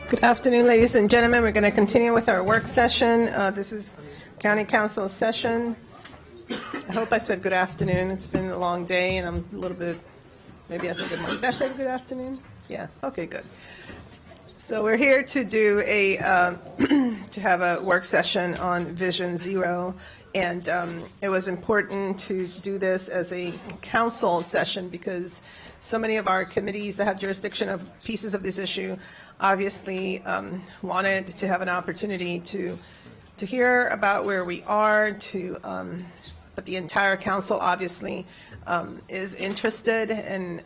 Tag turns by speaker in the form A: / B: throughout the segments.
A: Good afternoon, ladies and gentlemen. We're going to continue with our work session. This is County Council session. I hope I said good afternoon. It's been a long day, and I'm a little bit, maybe I said good morning. Did I say good afternoon? Yeah, okay, good. So we're here to do a, to have a work session on Vision Zero. And it was important to do this as a council session because so many of our committees that have jurisdiction of pieces of this issue obviously wanted to have an opportunity to hear about where we are, but the entire council obviously is interested in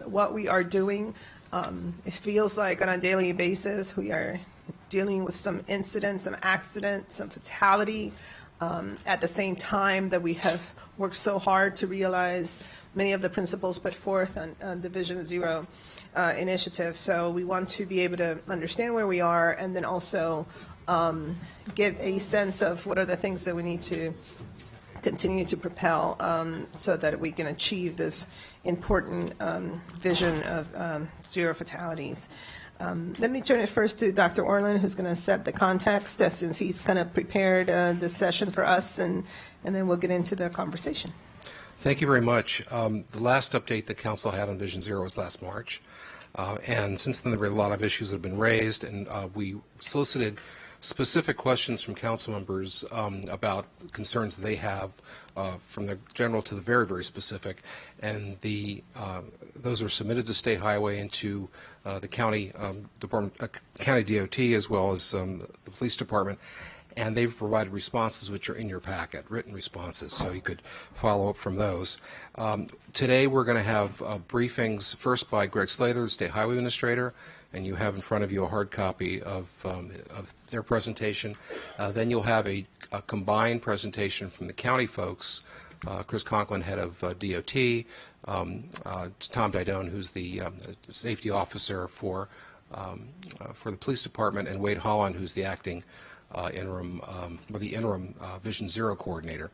A: what we are doing. It feels like on a daily basis we are dealing with some incidents, some accidents, some fatality. At the same time that we have worked so hard to realize many of the principles put forth on the Vision Zero initiative. So we want to be able to understand where we are and then also get a sense of what are the things that we need to continue to propel so that we can achieve this important vision of zero fatalities. Let me turn it first to Dr. Orland, who's going to set the context since he's kind of prepared this session for us, and then we'll get into the conversation.
B: Thank you very much. The last update the Council had on Vision Zero was last March, and since then there were a lot of issues that have been raised, and we solicited specific questions from council members about concerns they have from the general to the very, very specific, and those were submitted to State Highway and to the county department, county DOT, as well as the police department, and they've provided responses which are in your packet, written responses, so you could follow up from those. Today we're going to have briefings first by Greg Slater, the State Highway Administrator, and you have in front of you a hard copy of their presentation. Then you'll have a combined presentation from the county folks, Chris Conklin, head of DOT, Tom Didone, who's the safety officer for the police department, and Wade Holland, who's the acting interim Vision Zero coordinator.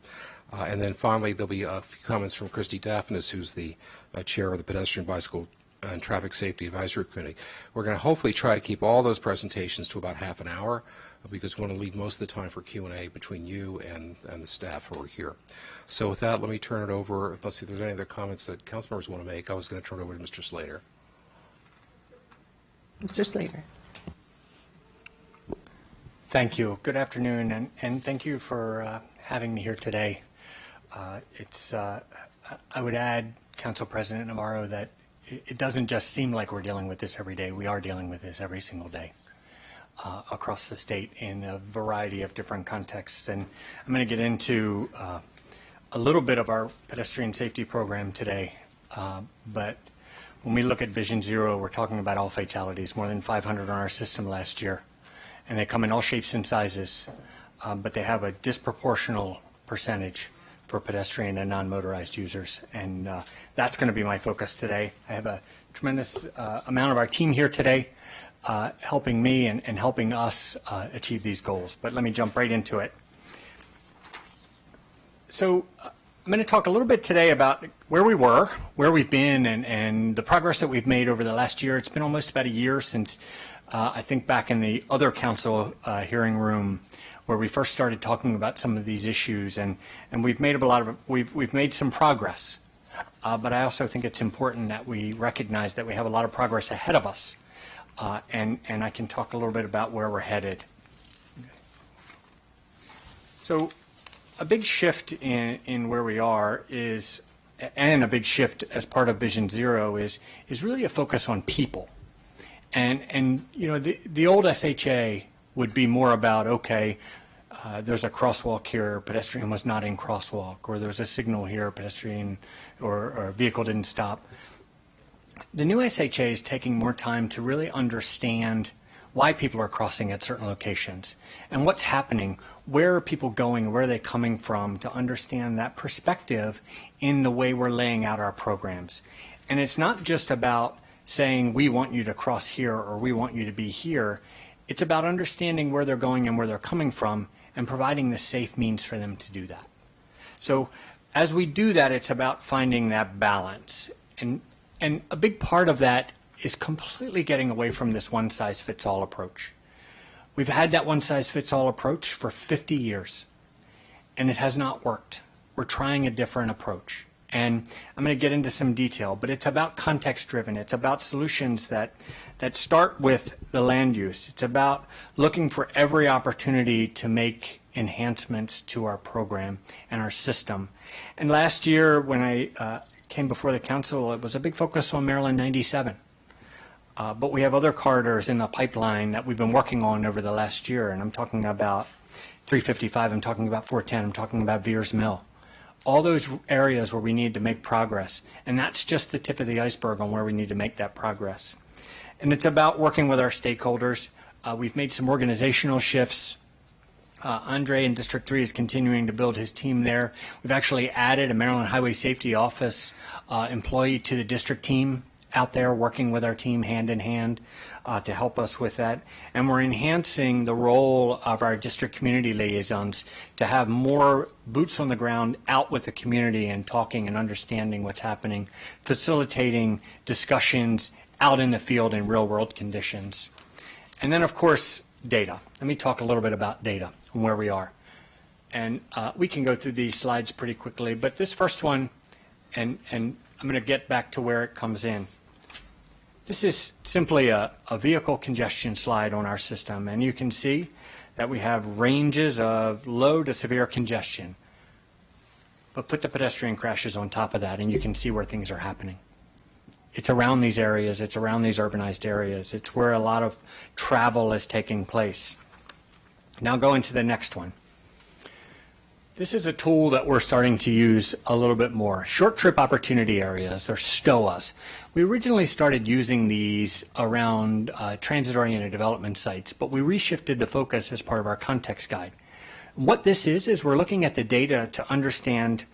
B: And then finally, there'll be a few comments from Christy Daphnis, who's the chair of the Pedestrian, Bicycle, and Traffic Safety Advisory Committee. We're going to hopefully try to keep all those presentations to about half an hour because we want to leave most of the time for Q&A between you and the staff who are here. So with that, let me turn it over. Let's see if there's any other comments that council members want to make. I was going to turn it over to Mr. Slater.
A: Mr. Slater.
C: Thank you. Good afternoon, and thank you for having me here today. I would add, Council President Navarro, that it doesn't just seem like we're dealing with this every day. We are dealing with this every single day across the state in a variety of different contexts. And I'm going to get into a little bit of our pedestrian safety program today. But when we look at Vision Zero, we're talking about all fatalities, more than 500 on our system last year. And they come in all shapes and sizes, but they have a disproportional percentage for pedestrian and non-motorized users, and that's going to be my focus today. I have a tremendous amount of our team here today helping me and helping us achieve these goals, but let me jump right into it. So I'm going to talk a little bit today about where we were, where we've been, and the progress that we've made over the last year. It's been almost about a year since I think back in the other council hearing room where we first started talking about some of these issues, and we've made we've made some progress, but I also think it's important that we recognize that we have a lot of progress ahead of us, and I can talk a little bit about where we're headed. So a big shift in where we are is, and a big shift as part of Vision Zero is really a focus on people, and you know, the old SHA would be more about, okay, there's a crosswalk here, pedestrian was not in crosswalk, or there's a signal here, pedestrian or vehicle didn't stop. The new SHA is taking more time to really understand why people are crossing at certain locations and what's happening, where are people going, where are they coming from, to understand that perspective in the way we're laying out our programs. And it's not just about saying we want you to cross here or we want you to be here. It's about understanding where they're going and where they're coming from and providing the safe means for them to do that. So as we do that, it's about finding that balance. And a big part of that is completely getting away from this one-size-fits-all approach. We've had that one-size-fits-all approach for 50 years, and it has not worked. We're trying a different approach. And I'm going to get into some detail, but it's about context-driven. It's about solutions that start with the land use. It's about looking for every opportunity to make enhancements to our program and our system. And last year, when I came before the council, it was a big focus on Maryland 97. But we have other corridors in the pipeline that we've been working on over the last year, and I'm talking about 355, I'm talking about 410, I'm talking about Veers Mill. All those areas where we need to make progress, and that's just the tip of the iceberg on where we need to make that progress. And it's about working with our stakeholders. We've made some organizational shifts. Andre in District 3 is continuing to build his team there. We've actually added a Maryland Highway Safety Office employee to the district team out there working with our team hand in hand to help us with that. And we're enhancing the role of our district community liaisons to have more boots on the ground out with the community and talking and understanding what's happening, facilitating discussions out in the field in real world conditions. And then of course, data. Let me talk a little bit about data and where we are. And we can go through these slides pretty quickly, but this first one, and I'm going to get back to where it comes in. This is simply a vehicle congestion slide on our system, and you can see that we have ranges of low to severe congestion. But put the pedestrian crashes on top of that, and you can see where things are happening. It's around these areas, it's around these urbanized areas. It's where a lot of travel is taking place. Now go into the next one. This is a tool that we're starting to use a little bit more. Short trip opportunity areas, or STOAs. We originally started using these around transit-oriented development sites, but we reshifted the focus as part of our context guide. And what this is we're looking at the data to understand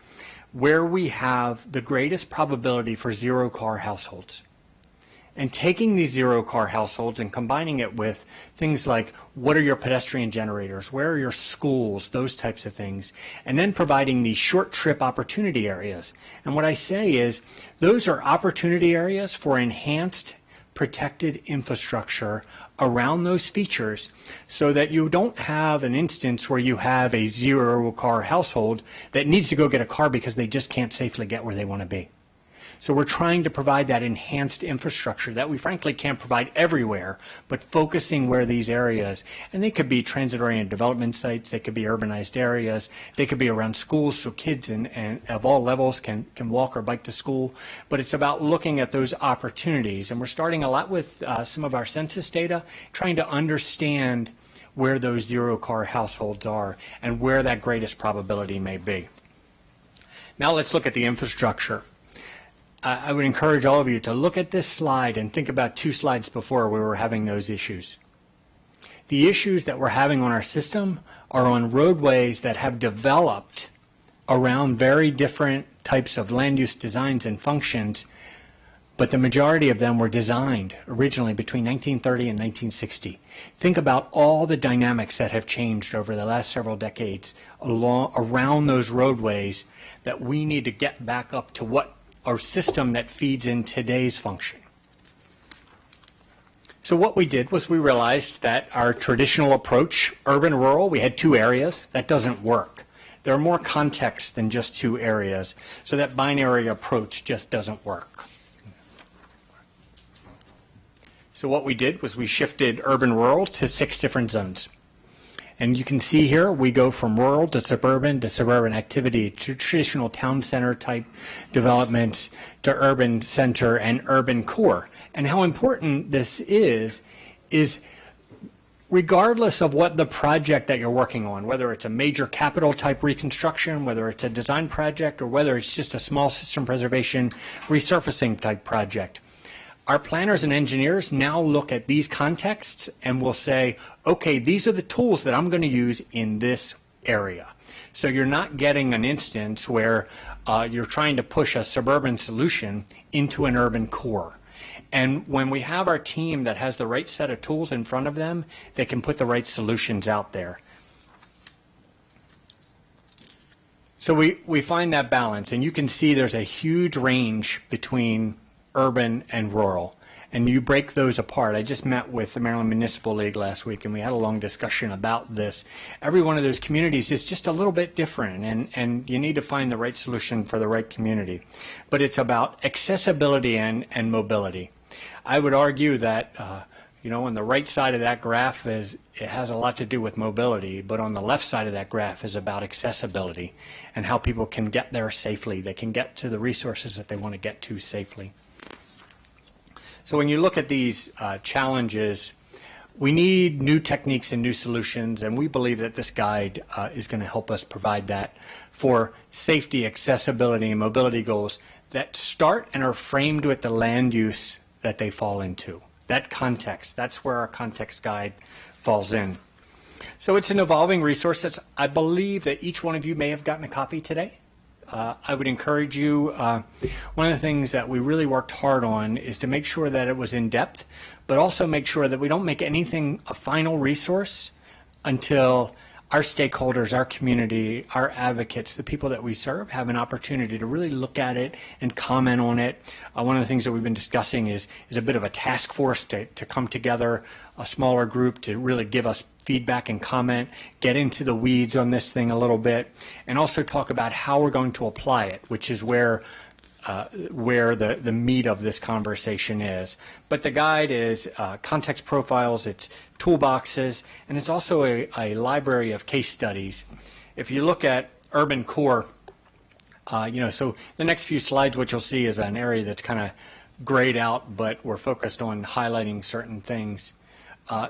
C: where we have the greatest probability for zero-car households. And taking these zero-car households and combining it with things like what are your pedestrian generators, where are your schools, those types of things, and then providing these short trip opportunity areas. And what I say is those are opportunity areas for enhanced protected infrastructure around those features so that you don't have an instance where you have a zero-car household that needs to go get a car because they just can't safely get where they want to be. So we're trying to provide that enhanced infrastructure that we frankly can't provide everywhere, but focusing where these areas, and they could be transit-oriented development sites, they could be urbanized areas, they could be around schools so kids and of all levels can walk or bike to school, but it's about looking at those opportunities. And we're starting a lot with some of our census data, trying to understand where those zero-car households are and where that greatest probability may be. Now let's look at the infrastructure. I would encourage all of you to look at this slide and think about 2 slides before we were having those issues. The issues that we're having on our system are on roadways that have developed around very different types of land use designs and functions, but the majority of them were designed originally between 1930 and 1960. Think about all the dynamics that have changed over the last several decades around those roadways that we need to get back up to what our system that feeds in today's function. So what we did was we realized that our traditional approach, urban-rural, we had 2 areas. That doesn't work. There are more contexts than just 2 areas, so that binary approach just doesn't work. So what we did was we shifted urban-rural to 6 different zones. And you can see here, we go from rural to suburban activity, to traditional town center type development, to urban center and urban core. And how important this is regardless of what the project that you're working on, whether it's a major capital type reconstruction, whether it's a design project, or whether it's just a small system preservation resurfacing type project, our planners and engineers now look at these contexts and will say, okay, these are the tools that I'm going to use in this area. So you're not getting an instance where you're trying to push a suburban solution into an urban core. And when we have our team that has the right set of tools in front of them, they can put the right solutions out there. So we find that balance, and you can see there's a huge range between urban and rural. and you break those apart. I just met with the Maryland Municipal League last week, and we had a long discussion about this. Every one of those communities is just a little bit different, and you need to find the right solution for the right community. But it's about accessibility and mobility. I would argue that on the right side of that graph it has a lot to do with mobility, but on the left side of that graph is about accessibility and how people can get there safely. They can get to the resources that they want to get to safely. So when you look at these challenges, we need new techniques and new solutions, and we believe that this guide is going to help us provide that for safety, accessibility, and mobility goals that start and are framed with the land use that they fall into. That context, that's where our context guide falls in. So it's an evolving resource. I believe that each one of you may have gotten a copy today. I would encourage you, one of the things that we really worked hard on is to make sure that it was in depth, but also make sure that we don't make anything a final resource until our stakeholders, our community, our advocates, the people that we serve have an opportunity to really look at it and comment on it. One of the things that we've been discussing is a bit of a task force to come together, a smaller group to really give us feedback and comment, get into the weeds on this thing a little bit, and also talk about how we're going to apply it, which is where the meat of this conversation is. But the guide is context profiles, it's toolboxes, and it's also a library of case studies. If you look at urban core, so the next few slides, what you'll see is an area that's kind of grayed out, but we're focused on highlighting certain things.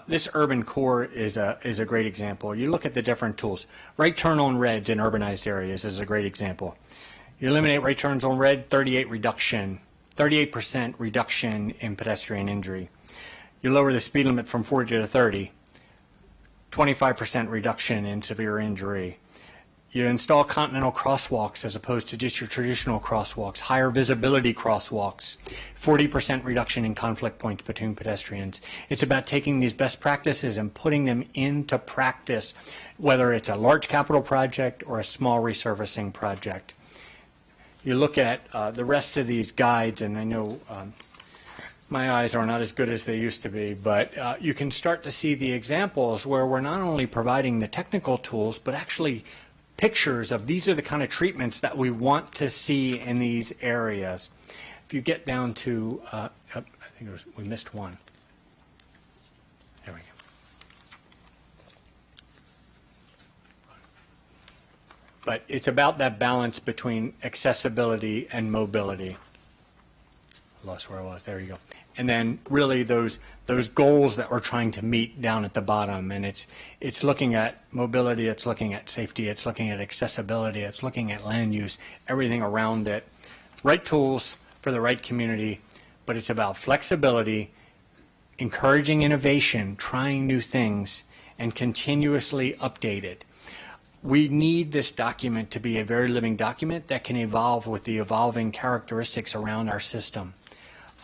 C: This urban core is a great example. You look at the different tools. Right turn on reds in urbanized areas is a great example. You eliminate right turns on red, 38% reduction in pedestrian injury. You lower the speed limit from 40 to 30, 25% reduction in severe injury. You install continental crosswalks as opposed to just your traditional crosswalks, higher visibility crosswalks, 40% reduction in conflict points between pedestrians. It's about taking these best practices and putting them into practice, whether it's a large capital project or a small resurfacing project. You look at the rest of these guides, and I know my eyes are not as good as they used to be, but you can start to see the examples where we're not only providing the technical tools, but actually pictures of these are the kind of treatments that we want to see in these areas. If you get down to, I think we missed one. There we go. But it's about that balance between accessibility and mobility. I lost where I was. There you go. And then really those goals that we're trying to meet down at the bottom. And it's looking at mobility, it's looking at safety, it's looking at accessibility, it's looking at land use, everything around it. Right tools for the right community, but it's about flexibility, encouraging innovation, trying new things, and continuously update it. We need this document to be a very living document that can evolve with the evolving characteristics around our system.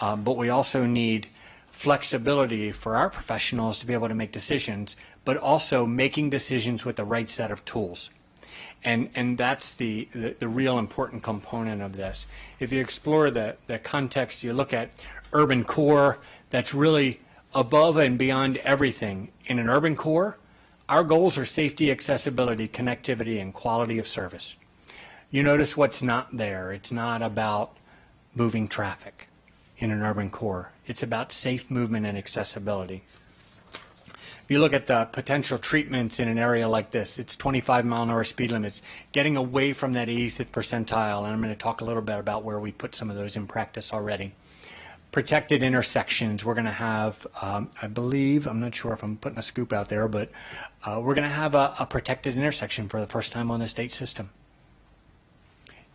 C: But we also need flexibility for our professionals to be able to make decisions, but also making decisions with the right set of tools. And that's the real important component of this. If you explore the context, you look at urban core, that's really above and beyond everything. In an urban core, our goals are safety, accessibility, connectivity, and quality of service. You notice what's not there. It's not about moving traffic in an urban core. It's about safe movement and accessibility. If you look at the potential treatments in an area like this, it's 25-mile-an-hour speed limits, getting away from that 85th percentile, and I'm going to talk a little bit about where we put some of those in practice already. Protected intersections, we're going to have, I believe, I'm not sure if I'm putting a scoop out there, but we're going to have a protected intersection for the first time on the state system.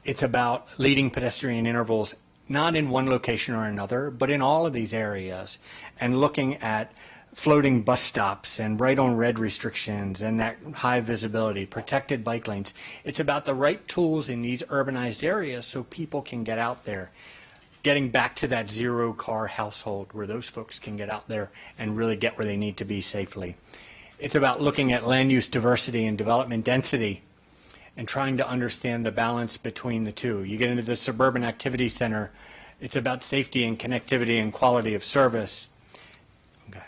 C: It's about leading pedestrian intervals, not in one location or another, but in all of these areas, and looking at floating bus stops and right on red restrictions and that high visibility, protected bike lanes. It's about the right tools in these urbanized areas so people can get out there. Getting back to that zero car household where those folks can get out there and really get where they need to be safely. It's about looking at land use diversity and development density and trying to understand the balance between the two. You get into the suburban activity center It's about safety and connectivity and quality of service. Okay.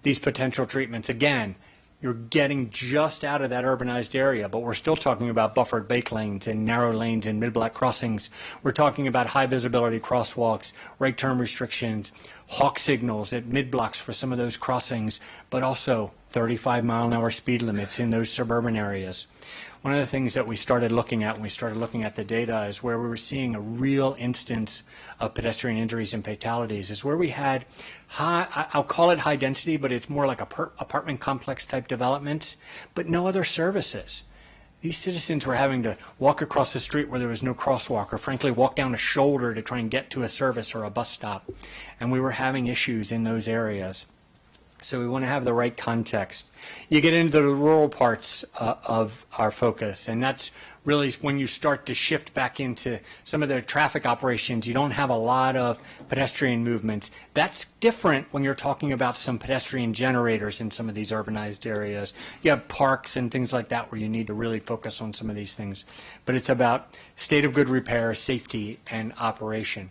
C: These potential treatments, again, you're getting just out of that urbanized area, but we're still talking about buffered bike lanes and narrow lanes and mid-block crossings. We're talking about high visibility crosswalks, right turn restrictions, hawk signals at mid-blocks for some of those crossings, but also 35-mile-an-hour speed limits in those suburban areas. One of the things that we started looking at when we started looking at the data is where we were seeing a real instance of pedestrian injuries and fatalities is where we had high, I'll call it high density, but it's more like apartment complex type developments, but no other services. These citizens were having to walk across the street where there was no crosswalk, or frankly walk down a shoulder to try and get to a service or a bus stop. And we were having issues in those areas. So we want to have the right context. You get into the rural parts of our focus, and that's really when you start to shift back into some of the traffic operations. You don't have a lot of pedestrian movements. That's different when you're talking about some pedestrian generators in some of these urbanized areas. You have parks and things like that where you need to really focus on some of these things. But it's about state of good repair, safety, and operation.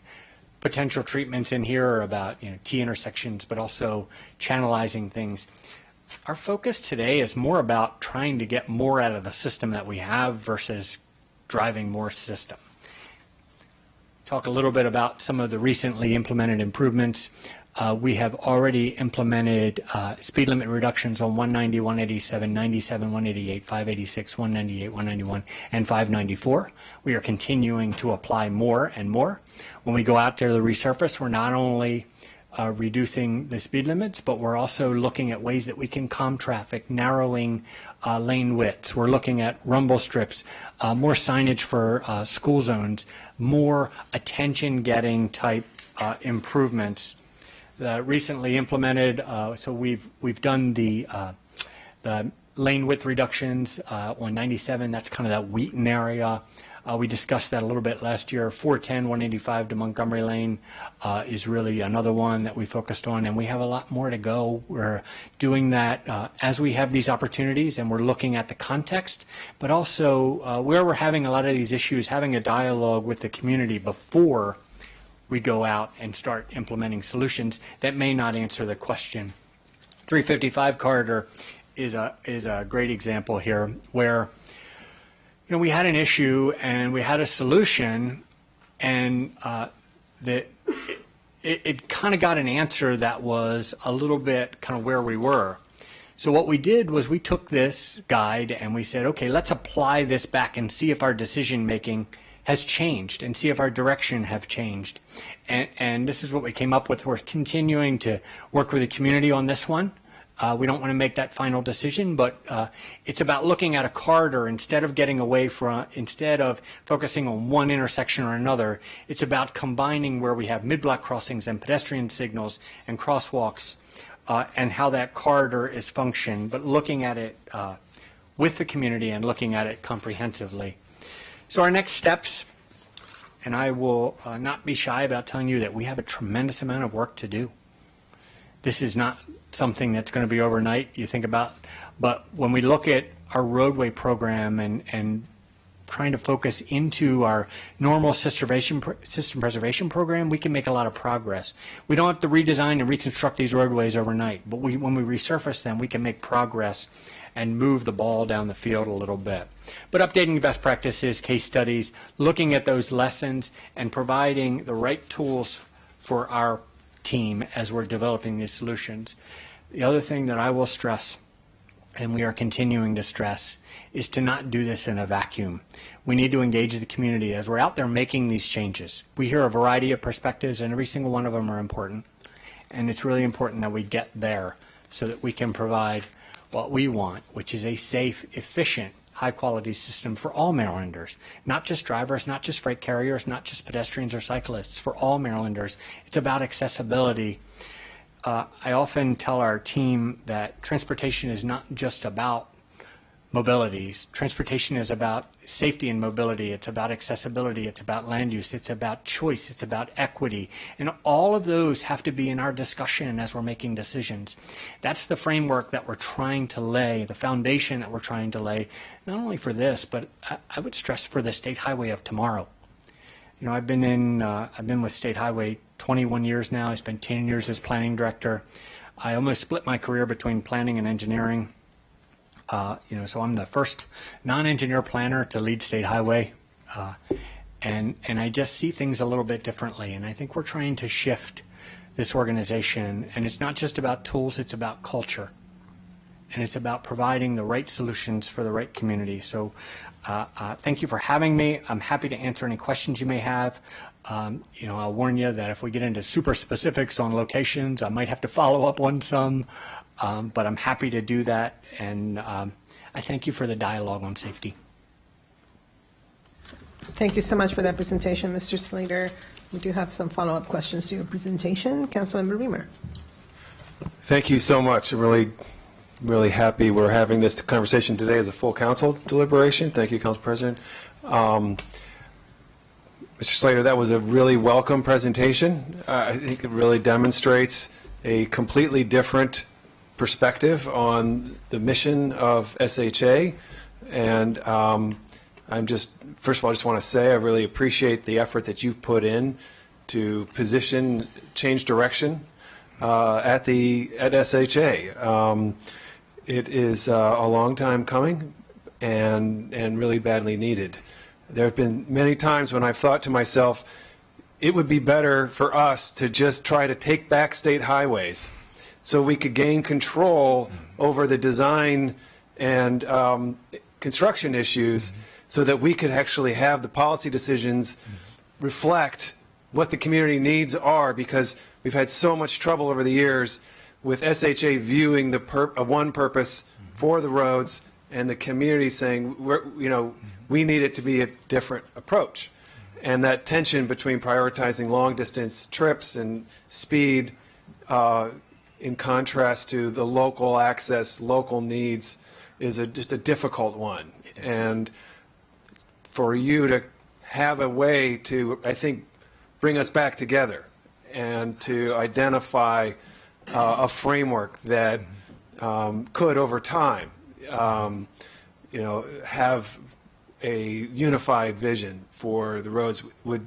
C: Potential treatments in here are about T intersections, but also channelizing things. Our focus today is more about trying to get more out of the system that we have versus driving more system. Talk a little bit about some of the recently implemented improvements. We have already implemented speed limit reductions on 190, 187, 97, 188, 586, 198, 191, and 594. We are continuing to apply more and more. When we go out there to resurface, we're not only reducing the speed limits, but we're also looking at ways that we can calm traffic, narrowing lane widths. We're looking at rumble strips, more signage for school zones, more attention-getting type improvements. Recently implemented, so we've done the lane width reductions on 97. That's kind of that Wheaton area. We discussed that a little bit last year. 410, 185 to Montgomery Lane is really another one that we focused on, and we have a lot more to go. We're doing that as we have these opportunities, and we're looking at the context, but also where we're having a lot of these issues, having a dialogue with the community before we go out and start implementing solutions that may not answer the question. 355 corridor is a great example here where we had an issue and we had a solution, and it kind of got an answer that was a little bit kind of where we were. So what we did was we took this guide and we said, okay, let's apply this back and see if our decision making has changed and see if our direction have changed. And this is what we came up with. We're continuing to work with the community on this one. We don't want to make that final decision, but it's about looking at a corridor instead of focusing on one intersection or another. It's about combining where we have mid-block crossings and pedestrian signals and crosswalks and how that corridor is functioned, but looking at it with the community and looking at it comprehensively. So our next steps, and I will not be shy about telling you that we have a tremendous amount of work to do. This is not something that's going to be overnight, you think about, but when we look at our roadway program and trying to focus into our normal system preservation program, we can make a lot of progress. We don't have to redesign and reconstruct these roadways overnight, but when we resurface them, we can make progress and move the ball down the field a little bit. But updating best practices, case studies, looking at those lessons, and providing the right tools for our team as we're developing these solutions. The other thing that I will stress, and we are continuing to stress, is to not do this in a vacuum. We need to engage the community as we're out there making these changes. We hear a variety of perspectives, and every single one of them are important. And it's really important that we get there so that we can provide what we want, which is a safe, efficient, high-quality system for all Marylanders, not just drivers, not just freight carriers, not just pedestrians or cyclists, for all Marylanders. It's about accessibility. I often tell our team that transportation is not just about mobility. Transportation is about safety and mobility. It's about accessibility. It's about land use. It's about choice. It's about equity. And all of those have to be in our discussion as we're making decisions. That's the framework that we're trying to lay, the foundation that we're trying to lay, not only for this, but I would stress for the state highway of tomorrow. I've been with State Highway 21 years now. I spent 10 years as planning director. I almost split my career between planning and engineering. So I'm the first non-engineer planner to lead State Highway. And I just see things a little bit differently. And I think we're trying to shift this organization. And it's not just about tools, it's about culture. And it's about providing the right solutions for the right community. So thank you for having me. I'm happy to answer any questions you may have. I'll warn you that if we get into super specifics on locations, I might have to follow up on some, but I'm happy to do that. And I thank you for the dialogue on safety.
A: Thank you so much for that presentation, Mr. Slater. We do have some follow-up questions to your presentation. Councilmember Reamer.
D: Thank you so much. I'm really happy we're having this conversation today as a full council deliberation. Thank you, Council President. Mr. Slater, that was a really welcome presentation. I think it really demonstrates a completely different perspective on the mission of SHA. And first of all, I just want to say I really appreciate the effort that you've put in to change direction at SHA. It is a long time coming and really badly needed. There have been many times when I've thought to myself, it would be better for us to just try to take back state highways so we could gain control over the design and construction issues so that we could actually have the policy decisions reflect what the community needs are, because we've had so much trouble over the years with SHA viewing the one purpose for the roads and the community saying, we need it to be a different approach. And that tension between prioritizing long distance trips and speed in contrast to the local access, local needs is just a difficult one. And for you to have a way to, I think, bring us back together and to identify a framework that could, over time, have a unified vision for the roads would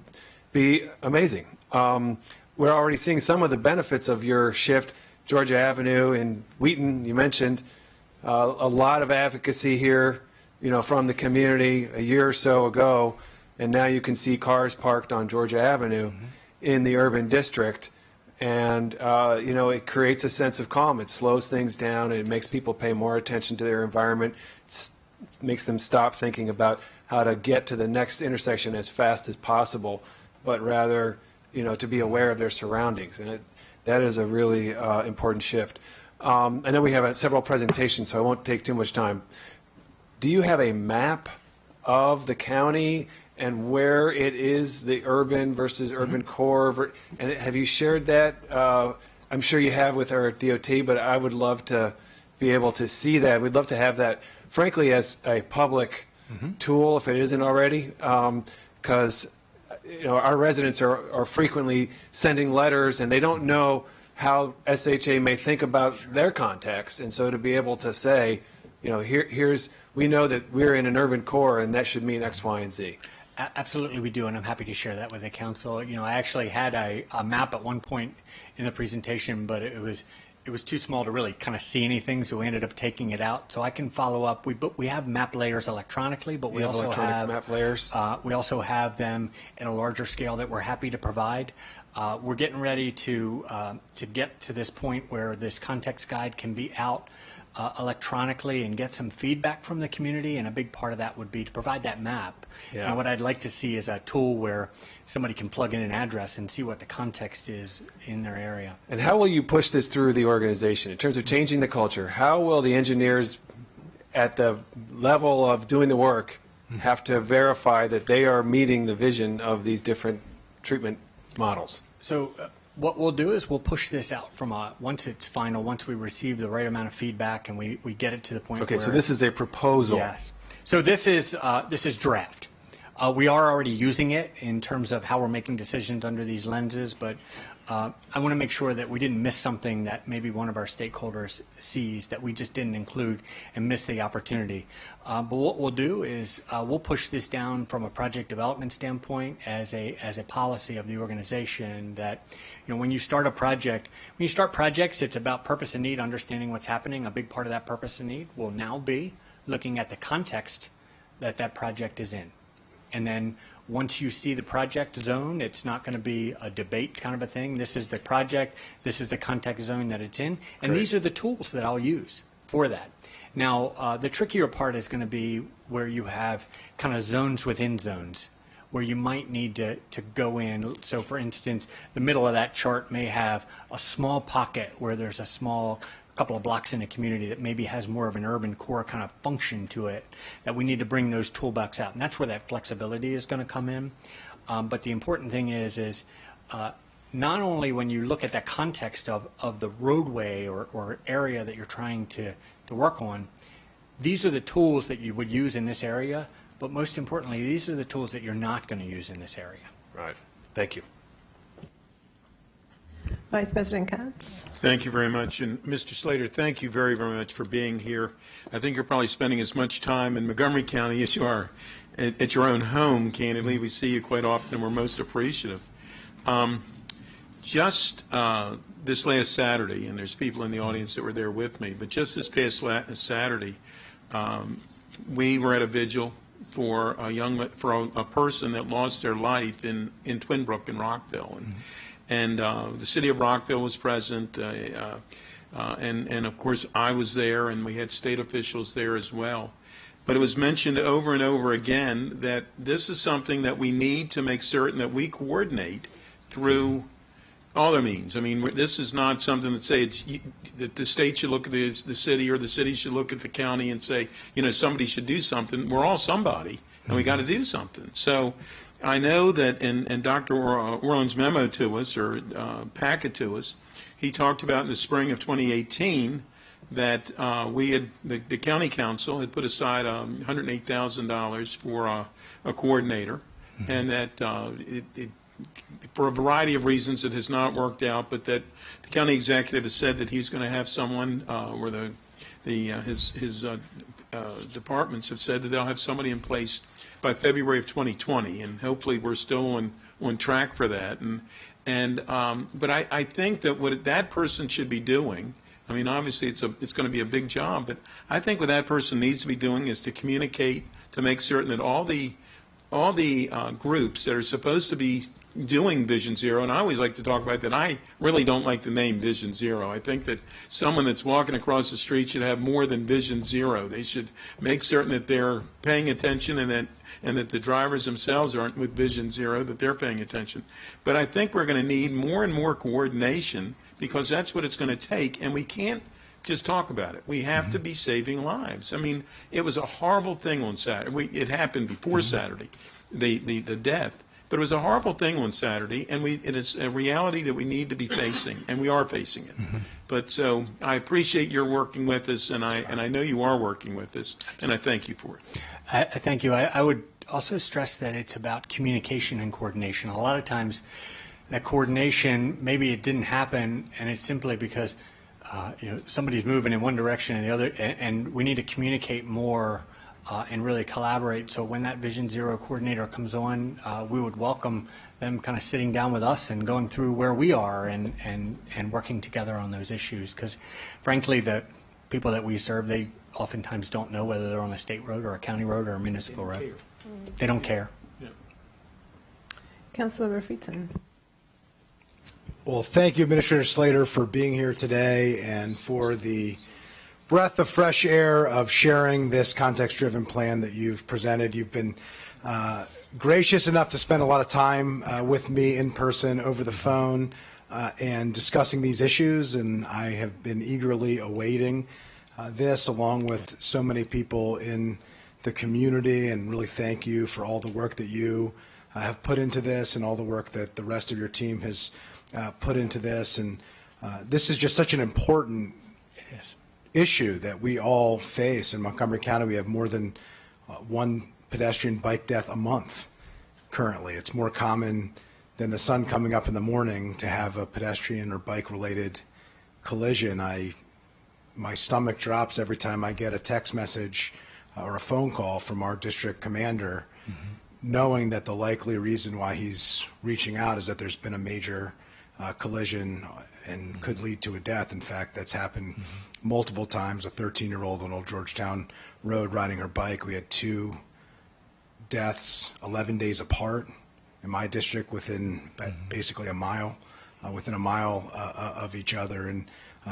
D: be amazing. We're already seeing some of the benefits of your shift. Georgia Avenue in Wheaton, you mentioned, a lot of advocacy here, from the community a year or so ago, and now you can see cars parked on Georgia Avenue in the urban district. And, it creates a sense of calm. It slows things down. And it makes people pay more attention to their environment. It makes them stop thinking about how to get to the next intersection as fast as possible, but rather, to be aware of their surroundings. And that is a really important shift. And then we have several presentations, so I won't take too much time. Do you have a map of the county and where it is, the urban versus urban core? And have you shared that? I'm sure you have with our DOT, but I would love to be able to see that. We'd love to have that, frankly, as a public tool, if it isn't already, because our residents are frequently sending letters, and they don't know how SHA may think about their context. And so to be able to say, we know that we're in an urban core, and that should mean X, Y, and Z.
C: Absolutely, we do, and I'm happy to share that with the council. I actually had a map at one point in the presentation, but it was too small to really kind of see anything, so we ended up taking it out. So I can follow up. We have map layers electronically, but we also have
D: map layers.
C: We also have them in a larger scale that we're happy to provide. We're getting ready to get to this point where this context guide can be out electronically and get some feedback from the community, and a big part of that would be to provide that map.
D: Yeah.
C: And what I'd like to see is a tool where somebody can plug in an address and see what the context is in their area.
D: And how will you push this through the organization in terms of changing the culture? How will the engineers at the level of doing the work have to verify that they are meeting the vision of these different treatment models?
C: So what we'll do is we'll push this out from once it's final, once we receive the right amount of feedback and we get it to the point
D: Okay,
C: where...
D: so this is a proposal.
C: Yes. So this is draft. We are already using it in terms of how we're making decisions under these lenses, but I want to make sure that we didn't miss something that maybe one of our stakeholders sees that we just didn't include and miss the opportunity. But what we'll do is we'll push this down from a project development standpoint as a policy of the organization that, when you start a project, when you start projects, it's about purpose and need, understanding what's happening. A big part of that purpose and need will now be looking at the context that that project is in. And then once you see the project zone, it's not going to be a debate kind of a thing. This is the project, this is the context zone that it's in, and these are the tools that I'll use for that. Now, the trickier part is going to be where you have kind of zones within zones, where you might need to go in. So for instance, the middle of that chart may have a small pocket where there's a small couple of blocks in a community that maybe has more of an urban core kind of function to it, that we need to bring those toolbox out. And that's where that flexibility is going to come in. But the important thing is not only when you look at the context of the roadway or area that you're trying to work on, these are the tools that you would use in this area, but most importantly, these are the tools that you're not going to use in this area.
D: Right. Thank you.
A: Vice President Katz.
E: Thank you very much. And Mr. Slater, thank you very, very much for being here. I think you're probably spending as much time in Montgomery County as you are at your own home, candidly. We see you quite often, and we're most appreciative. Just this last Saturday, and there's people in the audience that were there with me, but just this past Saturday, we were at a vigil for a person that lost their life in Twin Brook in Rockville. And the city of Rockville was present, and of course I was there, and we had state officials there as well. But it was mentioned over and over again that this is something that we need to make certain that we coordinate through all their means. I mean, this is not something that say that the state should look at the city, or the city should look at the county and say, somebody should do something. We're all somebody, and we got to do something. So I know that in Dr. Orland's memo to us, or packet to us, he talked about in the spring of 2018 that the county council had put aside $108,000 for a coordinator, and that for a variety of reasons it has not worked out, but that the county executive has said that he's going to have someone, or his departments have said that they'll have somebody in place by February of 2020, and hopefully we're still on track for that. But I think that what that person should be doing, I mean, obviously it's going to be a big job, but I think what that person needs to be doing is to communicate, to make certain that all the groups that are supposed to be doing Vision Zero, and I always like to talk about that. I really don't like the name Vision Zero. I think that someone that's walking across the street should have more than Vision Zero. They should make certain that they're paying attention, and that the drivers themselves aren't with Vision Zero, that they're paying attention. But I think we're going to need more and more coordination, because that's what it's going to take, and we can't just talk about it. We have to be saving lives. I mean, it was a horrible thing on Saturday. It happened before Saturday, the death. But it was a horrible thing on Saturday, and it is a reality that we need to be facing, and we are facing it. But so I appreciate your working with us, and I know you are working with us, and I thank you for it.
C: I thank you. I would also stress that it's about communication and coordination. A lot of times that coordination, maybe it didn't happen, and it's simply because somebody's moving in one direction and the other, and we need to communicate more and really collaborate. So when that Vision Zero coordinator comes on, we would welcome them kind of sitting down with us and going through where we are and working together on those issues. Because frankly, the people that we serve, they oftentimes don't know whether they're on a state road or a county road or a municipal road. They don't care.
E: Yeah.
A: Councilor Friedson.
F: Well, thank you, Administrator Slater, for being here today and for the breath of fresh air of sharing this context-driven plan that you've presented. You've been gracious enough to spend a lot of time with me in person, over the phone, and discussing these issues, and I have been eagerly awaiting this, along with so many people in the community, and really thank you for all the work that you have put into this and all the work that the rest of your team has put into this. And this is just such an important issue that we all face. In Montgomery County, we have more than one pedestrian bike death a month currently. It's more common than the sun coming up in the morning to have a pedestrian or bike-related collision. My stomach drops every time I get a text message or a phone call from our district commander, knowing that the likely reason why he's reaching out is that there's been a major collision and could lead to a death. In fact, that's happened multiple times. A 13-year-old on Old Georgetown Road riding her bike. We had 2 deaths 11 days apart in my district within basically a mile, within a mile of each other. And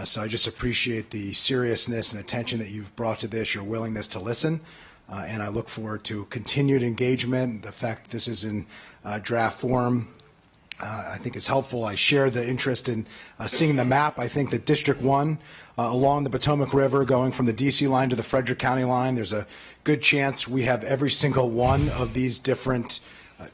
F: so I just appreciate the seriousness and attention that you've brought to this, your willingness to listen. And I look forward to continued engagement. The fact that this is in draft form, I think is helpful. I share the interest in seeing the map. I think that District 1 along the Potomac River going from the DC line to the Frederick County line, there's a good chance we have every single one of these different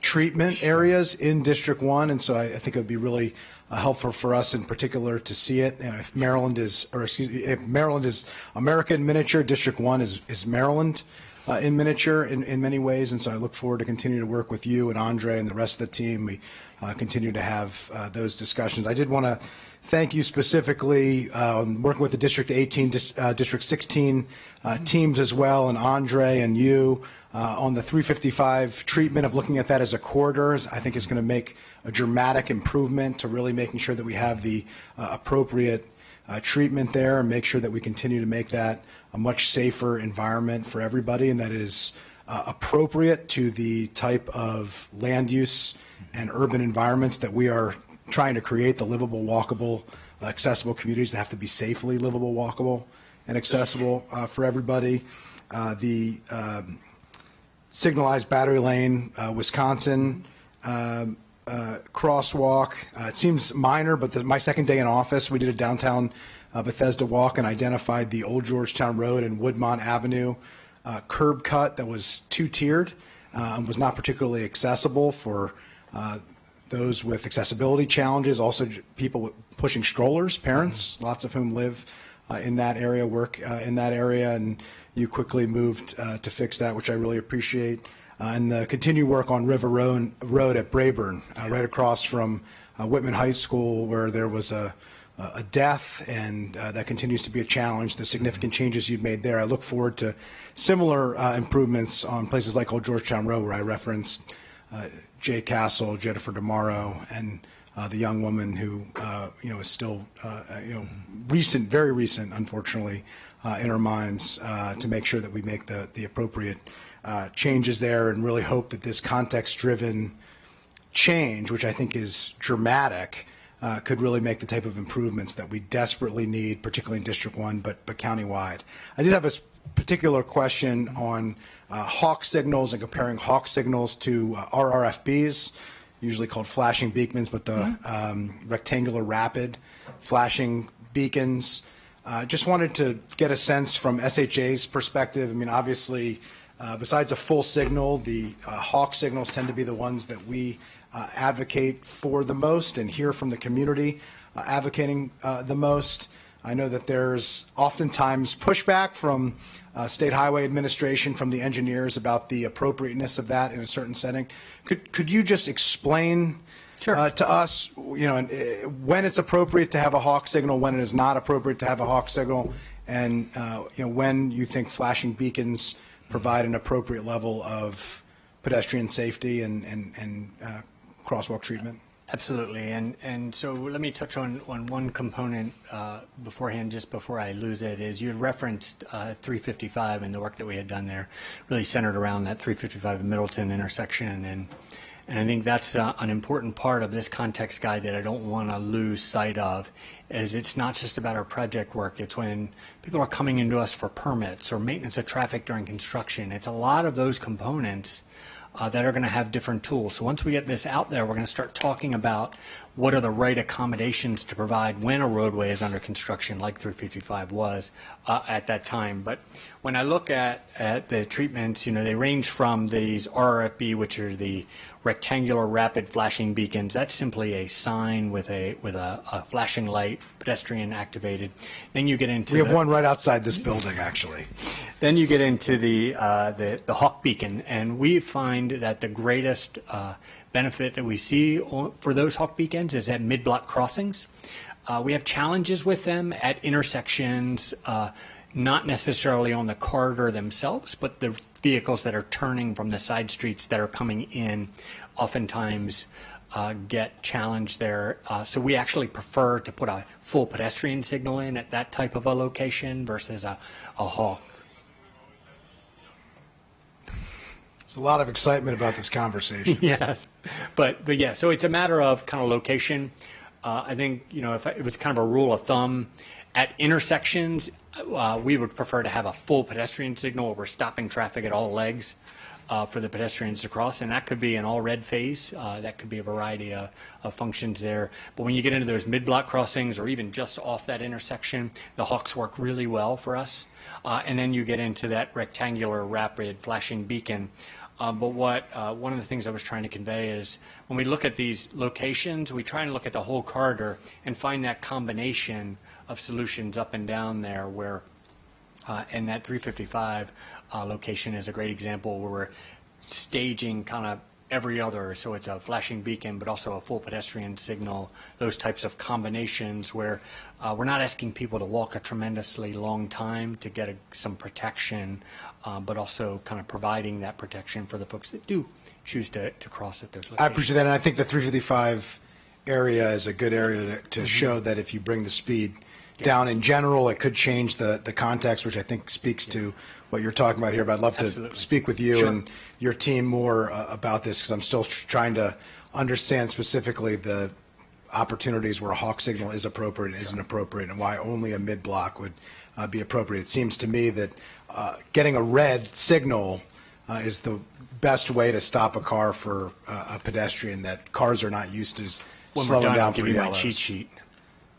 F: treatment areas in District 1. And so I think it would be really helpful for us in particular to see it. And if Maryland is, or excuse me, if Maryland is America in miniature, District 1 is Maryland in miniature in many ways. And so I look forward to continue to work with you and Andre and the rest of the team. We continue to have those discussions. I did want to thank you specifically working with the District 18, District 16 teams as well, and Andre and you on the 355 treatment of looking at that as a corridor. I think is going to make a dramatic improvement to really making sure that we have the appropriate treatment there and make sure that we continue to make that a much safer environment for everybody, and that it is appropriate to the type of land use and urban environments that we are trying to create, the livable, walkable, accessible communities that have to be safely livable, walkable, and accessible for everybody. The signalized battery lane, Wisconsin crosswalk, it seems minor, but my second day in office, we did a downtown Bethesda walk and identified the Old Georgetown Road and Woodmont Avenue curb cut that was 2-tiered and was not particularly accessible for those with accessibility challenges, also people pushing strollers, parents, lots of whom live in that area, work in that area, and you quickly moved to fix that, which I really appreciate. And the continued work on River Road at Brayburn, right across from Whitman High School, where there was a death, and that continues to be a challenge, the significant changes you've made there. I look forward to similar improvements on places like Old Georgetown Road, where I referenced Jay Castle, Jennifer DeMauro, and the young woman who, is still, very recent, unfortunately, in our minds, to make sure that we make the appropriate changes there, and really hope that this context-driven change, which I think is dramatic, could really make the type of improvements that we desperately need, particularly in District 1, but countywide. I did have a particular question on hawk signals and comparing hawk signals to RRFBs, usually called flashing beacons, but the rectangular rapid flashing beacons. Just wanted to get a sense from SHA's perspective. I mean, obviously, besides a full signal, the hawk signals tend to be the ones that we advocate for the most and hear from the community advocating the most. I know that there's oftentimes pushback from State Highway Administration, from the engineers, about the appropriateness of that in a certain setting. Could you just explain to us, when it's appropriate to have a hawk signal, when it is not appropriate to have a hawk signal, and when you think flashing beacons provide an appropriate level of pedestrian safety and crosswalk treatment?
C: Absolutely, and so let me touch on one component beforehand, just before I lose it, is you had referenced 355 and the work that we had done there, really centered around that 355 and Middleton intersection, and I think that's an important part of this context guide that I don't want to lose sight of, is it's not just about our project work. It's when people are coming into us for permits or maintenance of traffic during construction. It's a lot of those components that are going to have different tools. So once we get this out there, we're going to start talking about what are the right accommodations to provide when a roadway is under construction, like 355 was at that time. But when I look at the treatments, they range from these RRFB, which are the rectangular rapid flashing beacons. That's simply a sign with a flashing light, pedestrian activated. Then you get into
F: we have one right outside this building, actually.
C: Then you get into the Hawk Beacon, and we find that the greatest benefit that we see for those Hawk Beacons is at mid-block crossings. We have challenges with them at intersections, not necessarily on the corridor themselves, but the vehicles that are turning from the side streets that are coming in oftentimes get challenged there. So we actually prefer to put a full pedestrian signal in at that type of a location versus a Hawk.
F: There's a lot of excitement about this conversation.
C: Yes, but yeah, so it's a matter of kind of location. I think, if it was kind of a rule of thumb, at intersections, we would prefer to have a full pedestrian signal where we're stopping traffic at all legs for the pedestrians to cross, and that could be an all red phase. That could be a variety of functions there. But when you get into those mid-block crossings or even just off that intersection, the Hawks work really well for us. And then you get into that rectangular rapid flashing beacon. But one of the things I was trying to convey is when we look at these locations, we try and look at the whole corridor and find that combination of solutions up and down there where, and that 355 location is a great example where we're staging kind of every other, so it's a flashing beacon, but also a full pedestrian signal, those types of combinations where we're not asking people to walk a tremendously long time to get some protection, but also kind of providing that protection for the folks that do choose to cross at those locations.
F: I appreciate that, and I think the 355 area is a good area to show that if you bring the speed down in general, it could change the context, which I think speaks to what you're talking about here. But I'd love to speak with you and your team more about this, because I'm still trying to understand specifically the opportunities where a Hawk signal is appropriate and isn't appropriate, and why only a mid-block would be appropriate. It seems to me that getting a red signal is the best way to stop a car for a pedestrian that cars are not used to slowing down
C: I'll
F: for
C: give you my
F: yellows.
C: cheat sheet.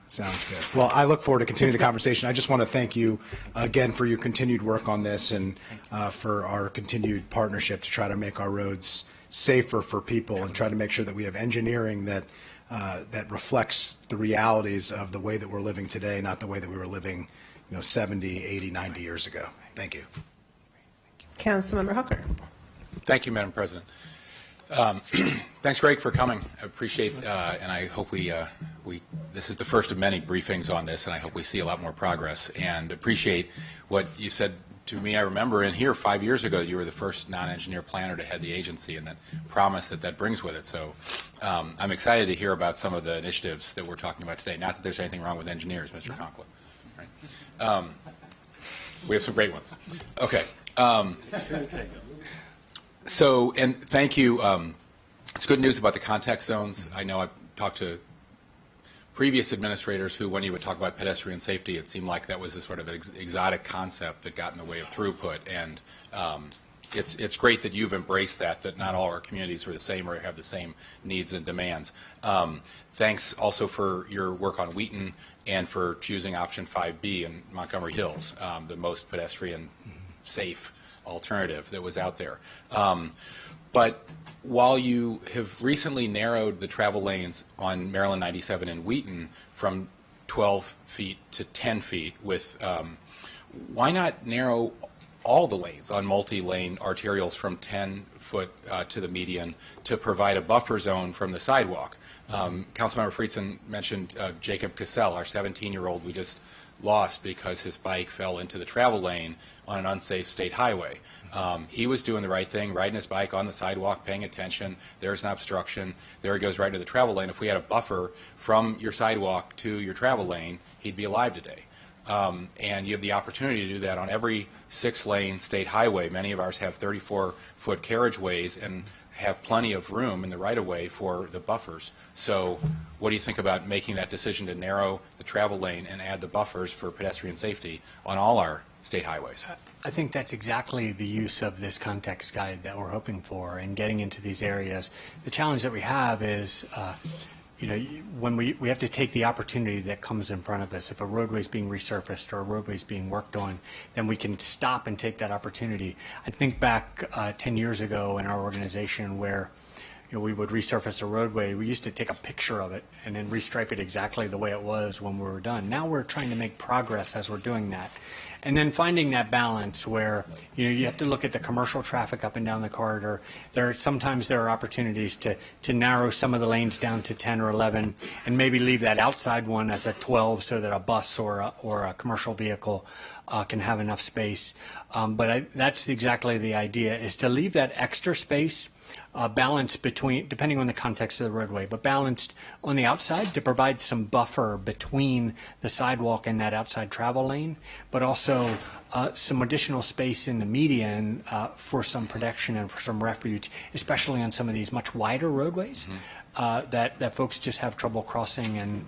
F: Sounds good. Well, I look forward to continuing the conversation. I just want to thank you again for your continued work on this, and for our continued partnership to try to make our roads safer for people and try to make sure that we have engineering that reflects the realities of the way that we're living today, not the way that we were living 70, 80, 90 years ago. Thank you.
A: Councilmember Hooker.
G: Thank you, Madam President. Thanks, Greg, for coming. I appreciate, and I hope this is the first of many briefings on this, and I hope we see a lot more progress, and appreciate what you said to me. I remember in here 5 years ago, you were the first non-engineer planner to head the agency, and that promise that brings with it. So I'm excited to hear about some of the initiatives that we're talking about today. Not that there's anything wrong with engineers, Mr. Conklin. Right? We have some great ones. Okay. So, and thank you. It's good news about the contact zones. I know I've talked to previous administrators who, when you would talk about pedestrian safety, it seemed like that was a sort of exotic concept that got in the way of throughput. And it's great that you've embraced that not all our communities are the same or have the same needs and demands. Thanks also for your work on Wheaton and for choosing option 5B in Montgomery Hills, the most pedestrian safe alternative that was out there. But while you have recently narrowed the travel lanes on Maryland 97 in Wheaton from 12 feet to 10 feet, why not narrow all the lanes on multi-lane arterials from 10 foot to the median to provide a buffer zone from the sidewalk? Councilmember Friedson mentioned Jacob Cassell, our 17-year-old we just lost because his bike fell into the travel lane on an unsafe state highway. He was doing the right thing, riding his bike on the sidewalk, paying attention. There's an obstruction. There he goes right into the travel lane. If we had a buffer from your sidewalk to your travel lane, he'd be alive today. And you have the opportunity to do that on every 6-lane state highway. Many of ours have 34-foot carriageways and have plenty of room in the right-of-way for the buffers. So what do you think about making that decision to narrow the travel lane and add the buffers for pedestrian safety on all our state highways?
C: I think that's exactly the use of this context guide that we're hoping for and getting into these areas. The challenge that we have is, when we have to take the opportunity that comes in front of us. If a roadway is being resurfaced or a roadway is being worked on, then we can stop and take that opportunity. I think back 10 years ago in our organization where we would resurface a roadway. We used to take a picture of it and then restripe it exactly the way it was when we were done. Now we're trying to make progress as we're doing that. And then finding that balance where, you have to look at the commercial traffic up and down the corridor. Sometimes there are opportunities to narrow some of the lanes down to 10 or 11 and maybe leave that outside one as a 12 so that a bus or a commercial vehicle can have enough space. But that's exactly the idea, is to leave that extra space balanced between, depending on the context of the roadway, but balanced on the outside to provide some buffer between the sidewalk and that outside travel lane, but also some additional space in the median for some protection and for some refuge, especially on some of these much wider roadways that folks just have trouble crossing. And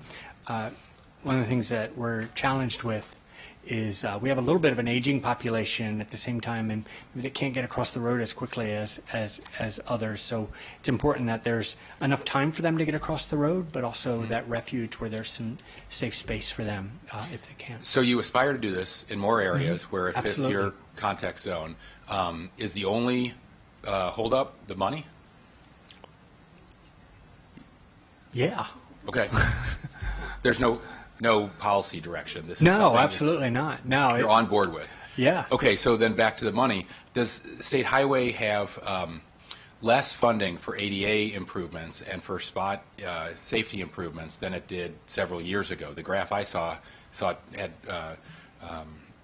C: one of the things that we're challenged with is we have a little bit of an aging population at the same time, and they can't get across the road as quickly as others. So it's important that there's enough time for them to get across the road, but also that refuge where there's some safe space for them if they can.
G: So you aspire to do this in more areas where it fits
C: Absolutely.
G: your context zone. Is the only holdup the money?
C: Yeah.
G: Okay. There's no policy direction. This is
C: No,
G: something that's
C: absolutely not. No.
G: you're on board with.
C: Yeah.
G: Okay, so then back to the money. Does State Highway have less funding for ADA improvements and for spot safety improvements than it did several years ago? The graph I saw it had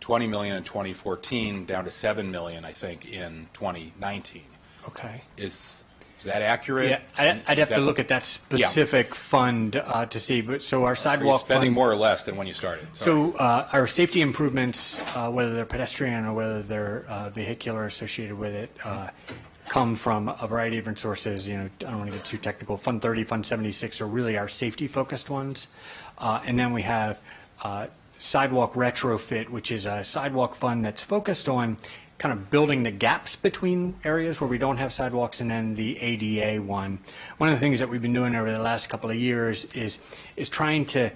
G: $20 million in 2014 down to $7 million, I think, in 2019.
C: Okay.
G: Is that accurate?
C: Yeah, I'd have to look at that specific fund to see. But so our
G: Are you
C: sidewalk
G: spending
C: fund,
G: more or less than when you started? Sorry.
C: So our safety improvements, whether they're pedestrian or whether they're vehicular associated with it, come from a variety of different sources. I don't want to get too technical. Fund 30, Fund 76 are really our safety-focused ones. And then we have sidewalk retrofit, which is a sidewalk fund that's focused on kind of building the gaps between areas where we don't have sidewalks, and then the ADA one. One of the things that we've been doing over the last couple of years is trying to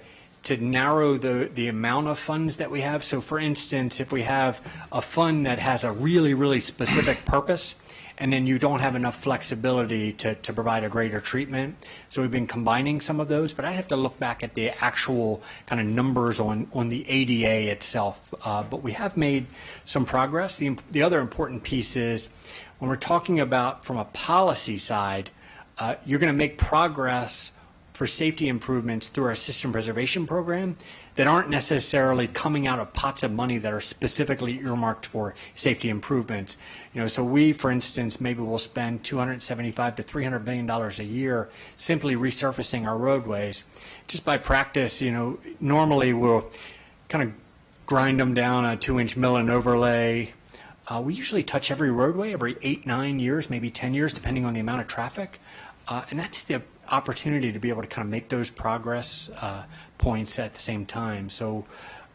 C: narrow the amount of funds that we have. So for instance, if we have a fund that has a really, really specific purpose, and then you don't have enough flexibility to provide a greater treatment. So we've been combining some of those, but I have to look back at the actual kind of numbers on the ADA itself. But we have made some progress. The other important piece is when we're talking about from a policy side, you're going to make progress for safety improvements through our system preservation program that aren't necessarily coming out of pots of money that are specifically earmarked for safety improvements. So we, for instance, maybe will spend $275 to $300 million a year simply resurfacing our roadways. Just by practice, normally we'll kind of grind them down a 2-inch mill and overlay. We usually touch every roadway every 8, 9 years, maybe 10 years, depending on the amount of traffic. And that's the opportunity to be able to kind of make those progress points at the same time. So,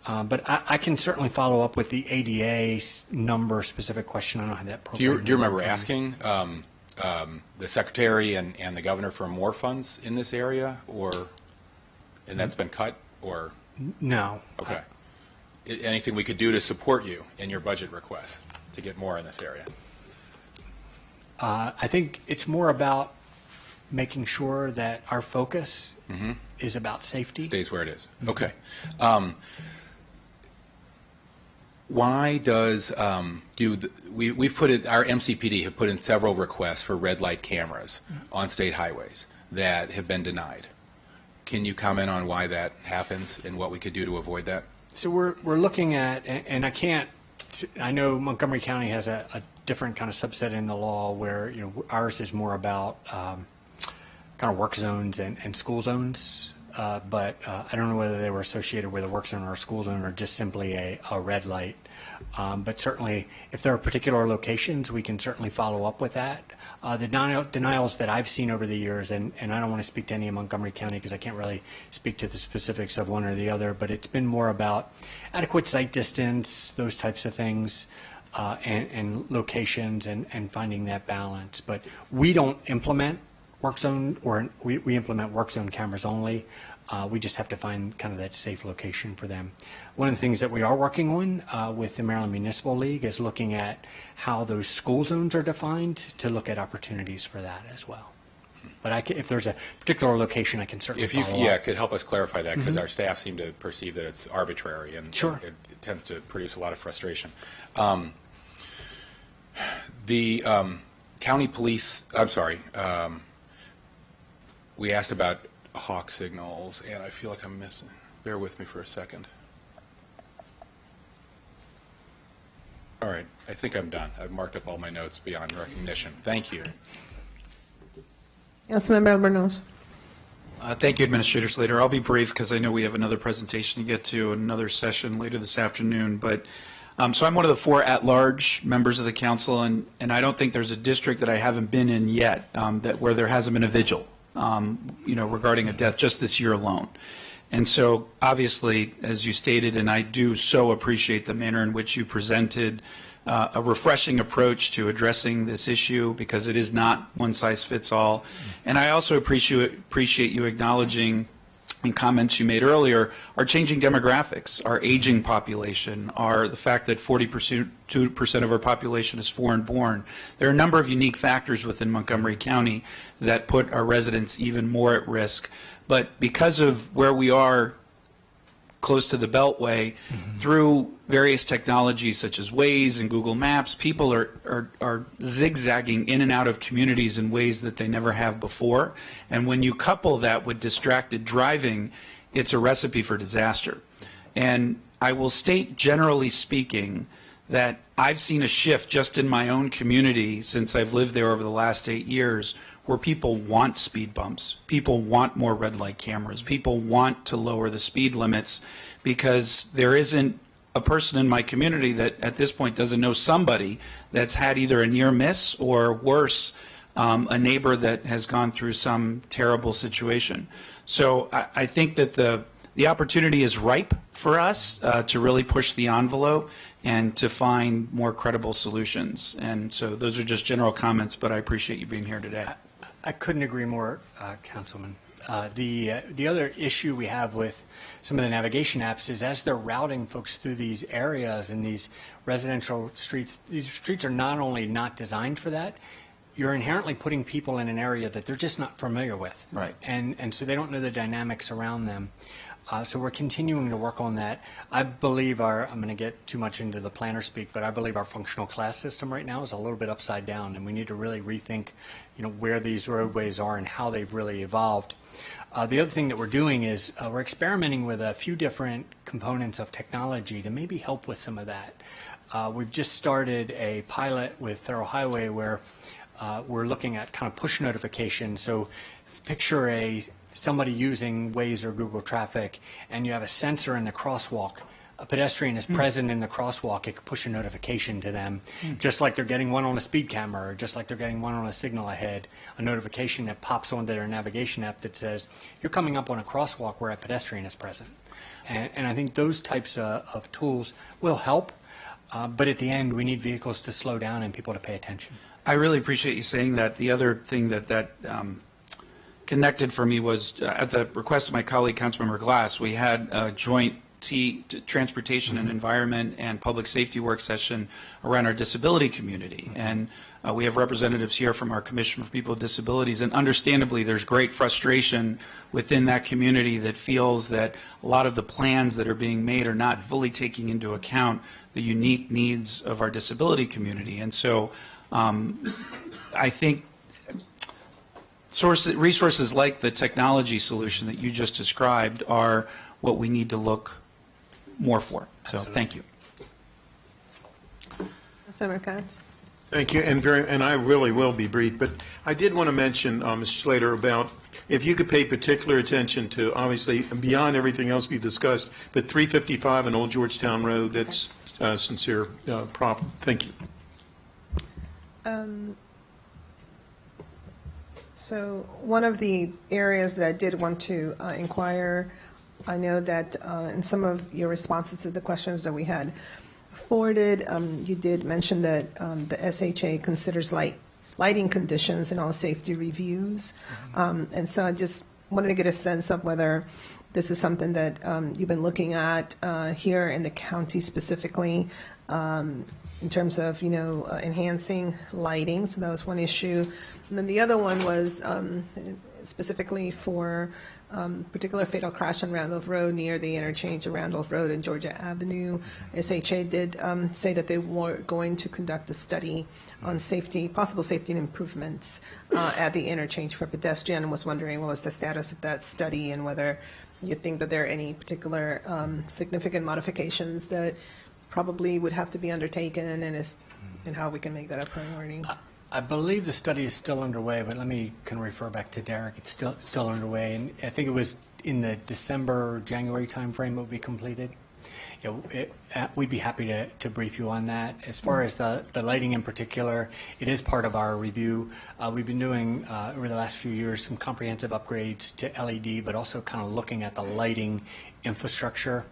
C: but I can certainly follow up with the ADA number specific question. I don't have that program.
G: Do you remember asking the secretary and the governor for more funds in this area, and that's been cut, or?
C: No.
G: Okay. Anything we could do to support you in your budget requests to get more in this area?
C: I think it's more about making sure that our focus is about safety.
G: Stays where it is. Okay. Why does we've put it, our MCPD have put in several requests for red light cameras on state highways that have been denied. Can you comment on why that happens and what we could do to avoid that?
C: So we're looking at, and I know Montgomery County has a different kind of subset in the law where ours is more about kind of work zones and school zones, but I don't know whether they were associated with a work zone or a school zone or just simply a red light. But certainly, if there are particular locations, we can certainly follow up with that. The denials that I've seen over the years, and I don't want to speak to any in Montgomery County because I can't really speak to the specifics of one or the other, but it's been more about adequate sight distance, those types of things, and locations and finding that balance. But we don't implement work zone, or we implement work zone cameras only. We just have to find kind of that safe location for them. One of the things that we are working on with the Maryland Municipal League is looking at how those school zones are defined to look at opportunities for that as well. But if there's a particular location, I can certainly
G: If you,
C: follow
G: yeah,
C: up.
G: could help us clarify that, because our staff seem to perceive that it's arbitrary, and
C: Sure.
G: it tends to produce a lot of frustration. The county police, I'm sorry, we asked about hawk signals, and I feel like I'm missing. Bear with me for a second. All right, I think I'm done. I've marked up all my notes beyond recognition. Thank you.
A: Councilmember Albornoz.
H: Thank you, Administrator Slater. I'll be brief because I know we have another presentation to get to, another session later this afternoon. But so I'm one of the 4 at-large members of the council, and I don't think there's a district that I haven't been in yet where there hasn't been a vigil, regarding a death just this year alone. And so, obviously, as you stated, and I do so appreciate the manner in which you presented a refreshing approach to addressing this issue, because it is not one size fits all. And I also appreciate you acknowledging, in comments you made earlier, our changing demographics, our aging population, the fact that 42% of our population is foreign born. There are a number of unique factors within Montgomery County that put our residents even more at risk. But because of where we are close to the Beltway, through various technologies such as Waze and Google Maps, people are zigzagging in and out of communities in ways that they never have before. And when you couple that with distracted driving, it's a recipe for disaster. And I will state, generally speaking, that I've seen a shift just in my own community since I've lived there over the last 8 years, where people want speed bumps, people want more red light cameras, people want to lower the speed limits, because there isn't a person in my community that at this point doesn't know somebody that's had either a near miss or worse, a neighbor that has gone through some terrible situation. So I think that the opportunity is ripe for us to really push the envelope and to find more credible solutions. And so those are just general comments, but I appreciate you being here today.
C: I couldn't agree more, Councilman. The other issue we have with some of the navigation apps is, as they're routing folks through these areas and these residential streets, these streets are not only not designed for that, you're inherently putting people in an area that they're just not familiar with.
H: Right.
C: And so they don't know the dynamics around them. So we're continuing to work on that. I believe I'm going to get too much into the planner speak, but I believe our functional class system right now is a little bit upside down, and we need to really rethink, where these roadways are and how they've really evolved. The other thing that we're doing is we're experimenting with a few different components of technology to maybe help with some of that. We've just started a pilot with Federal Highway where we're looking at kind of push notifications. So picture somebody using Waze or Google Traffic, and you have a sensor in the crosswalk. A pedestrian is present in the crosswalk, it could push a notification to them, just like they're getting one on a speed camera, or just like they're getting one on a signal ahead, a notification that pops onto their navigation app that says, you're coming up on a crosswalk where a pedestrian is present. And I think those types of tools will help, but at the end, we need vehicles to slow down and people to pay attention.
H: I really appreciate you saying that. The other thing that connected for me was, at the request of my colleague, Councilmember Glass, we had a joint transportation and environment and public safety work session around our disability community. And we have representatives here from our Commission for People with Disabilities, and understandably there's great frustration within that community that feels that a lot of the plans that are being made are not fully taking into account the unique needs of our disability community. And so I think resources like the technology solution that you just described are what we need to look more for. So thank you.
A: Senator Katz.
E: Thank you, and I really will be brief, but I did want to mention, Mr. Slater, about if you could pay particular attention to, obviously, beyond everything else we've discussed, but 355 and Old Georgetown Road, that's a sincere problem. Thank you.
A: So one of the areas that I did want to inquire, I know that in some of your responses to the questions that we had forwarded, you did mention that the SHA considers lighting conditions in all safety reviews. And so I just wanted to get a sense of whether this is something that you've been looking at here in the county specifically in terms of, enhancing lighting. So that was one issue. And then the other one was specifically for particular fatal crash on Randolph Road near the interchange of Randolph Road and Georgia Avenue. SHA did say that they were going to conduct a study on safety, possible safety improvements at the interchange for pedestrian, and was wondering what was the status of that study and whether you think that there are any particular significant modifications that probably would have to be undertaken, and how we can make that a priority.
C: I believe the study is still underway, but can refer back to Derek. It's still underway, and I think it was in the December, January timeframe it would be completed. We'd be happy to brief you on that. As far as the lighting in particular, it is part of our review. We've been doing, over the last few years, some comprehensive upgrades to LED, but also kind of looking at the lighting infrastructure.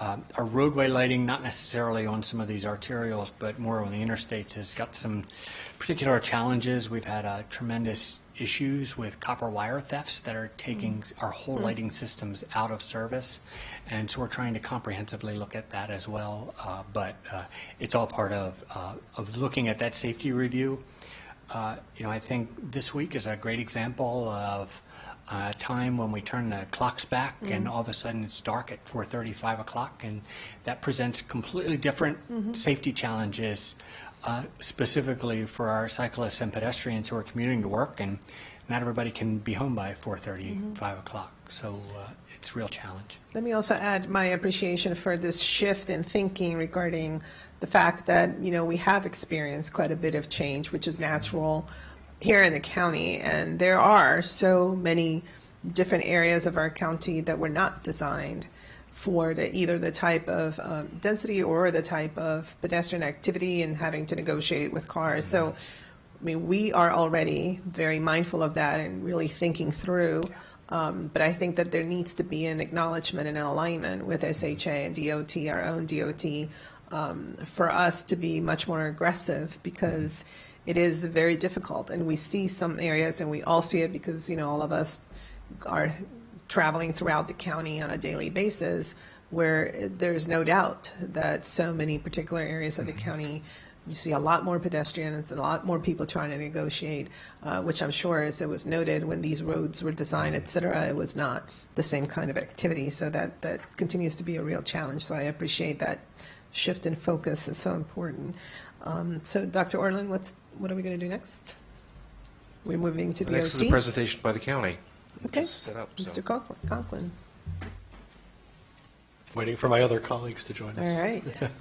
C: Our roadway lighting, not necessarily on some of these arterials, but more on the interstates, has got some particular challenges. We've had tremendous issues with copper wire thefts that are taking our whole lighting systems out of service. And so we're trying to comprehensively look at that as well. But it's all part of looking at that safety review. I think this week is a great example of a time when we turn the clocks back and all of a sudden it's dark at 4:30, 5 o'clock, and that presents completely different safety challenges, specifically for our cyclists and pedestrians who are commuting to work, and not everybody can be home by 4:30, 5 o'clock. So it's a real challenge.
A: Let me also add my appreciation for this shift in thinking regarding the fact that, we have experienced quite a bit of change, which is natural here in the county, and there are so many different areas of our county that were not designed for either the type of density or the type of pedestrian activity and having to negotiate with cars. So, we are already very mindful of that and really thinking through. But I think that there needs to be an acknowledgement and an alignment with SHA and DOT, our own DOT, for us to be much more aggressive, because it is very difficult. And we see some areas, and we all see it because, all of us are traveling throughout the county on a daily basis, where there's no doubt that so many particular areas of the county, you see a lot more pedestrians and a lot more people trying to negotiate, which I'm sure, as it was noted when these roads were designed, et cetera, it was not the same kind of activity. So that continues to be a real challenge. So I appreciate that shift in focus is so important. So Dr. Orland, what are we going to do next? We're moving to DOT.
B: Next is a presentation by the county.
A: Okay,
B: Just set up, so.
A: Mr. Conklin.
I: Waiting for my other colleagues to join us.
A: All right.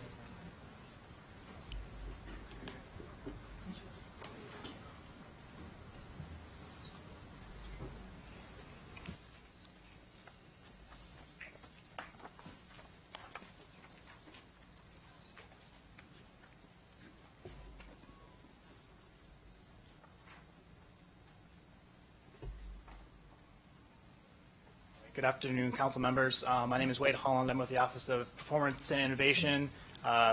J: Good afternoon, council members. My name is Wade Holland. I'm with the Office of Performance and Innovation,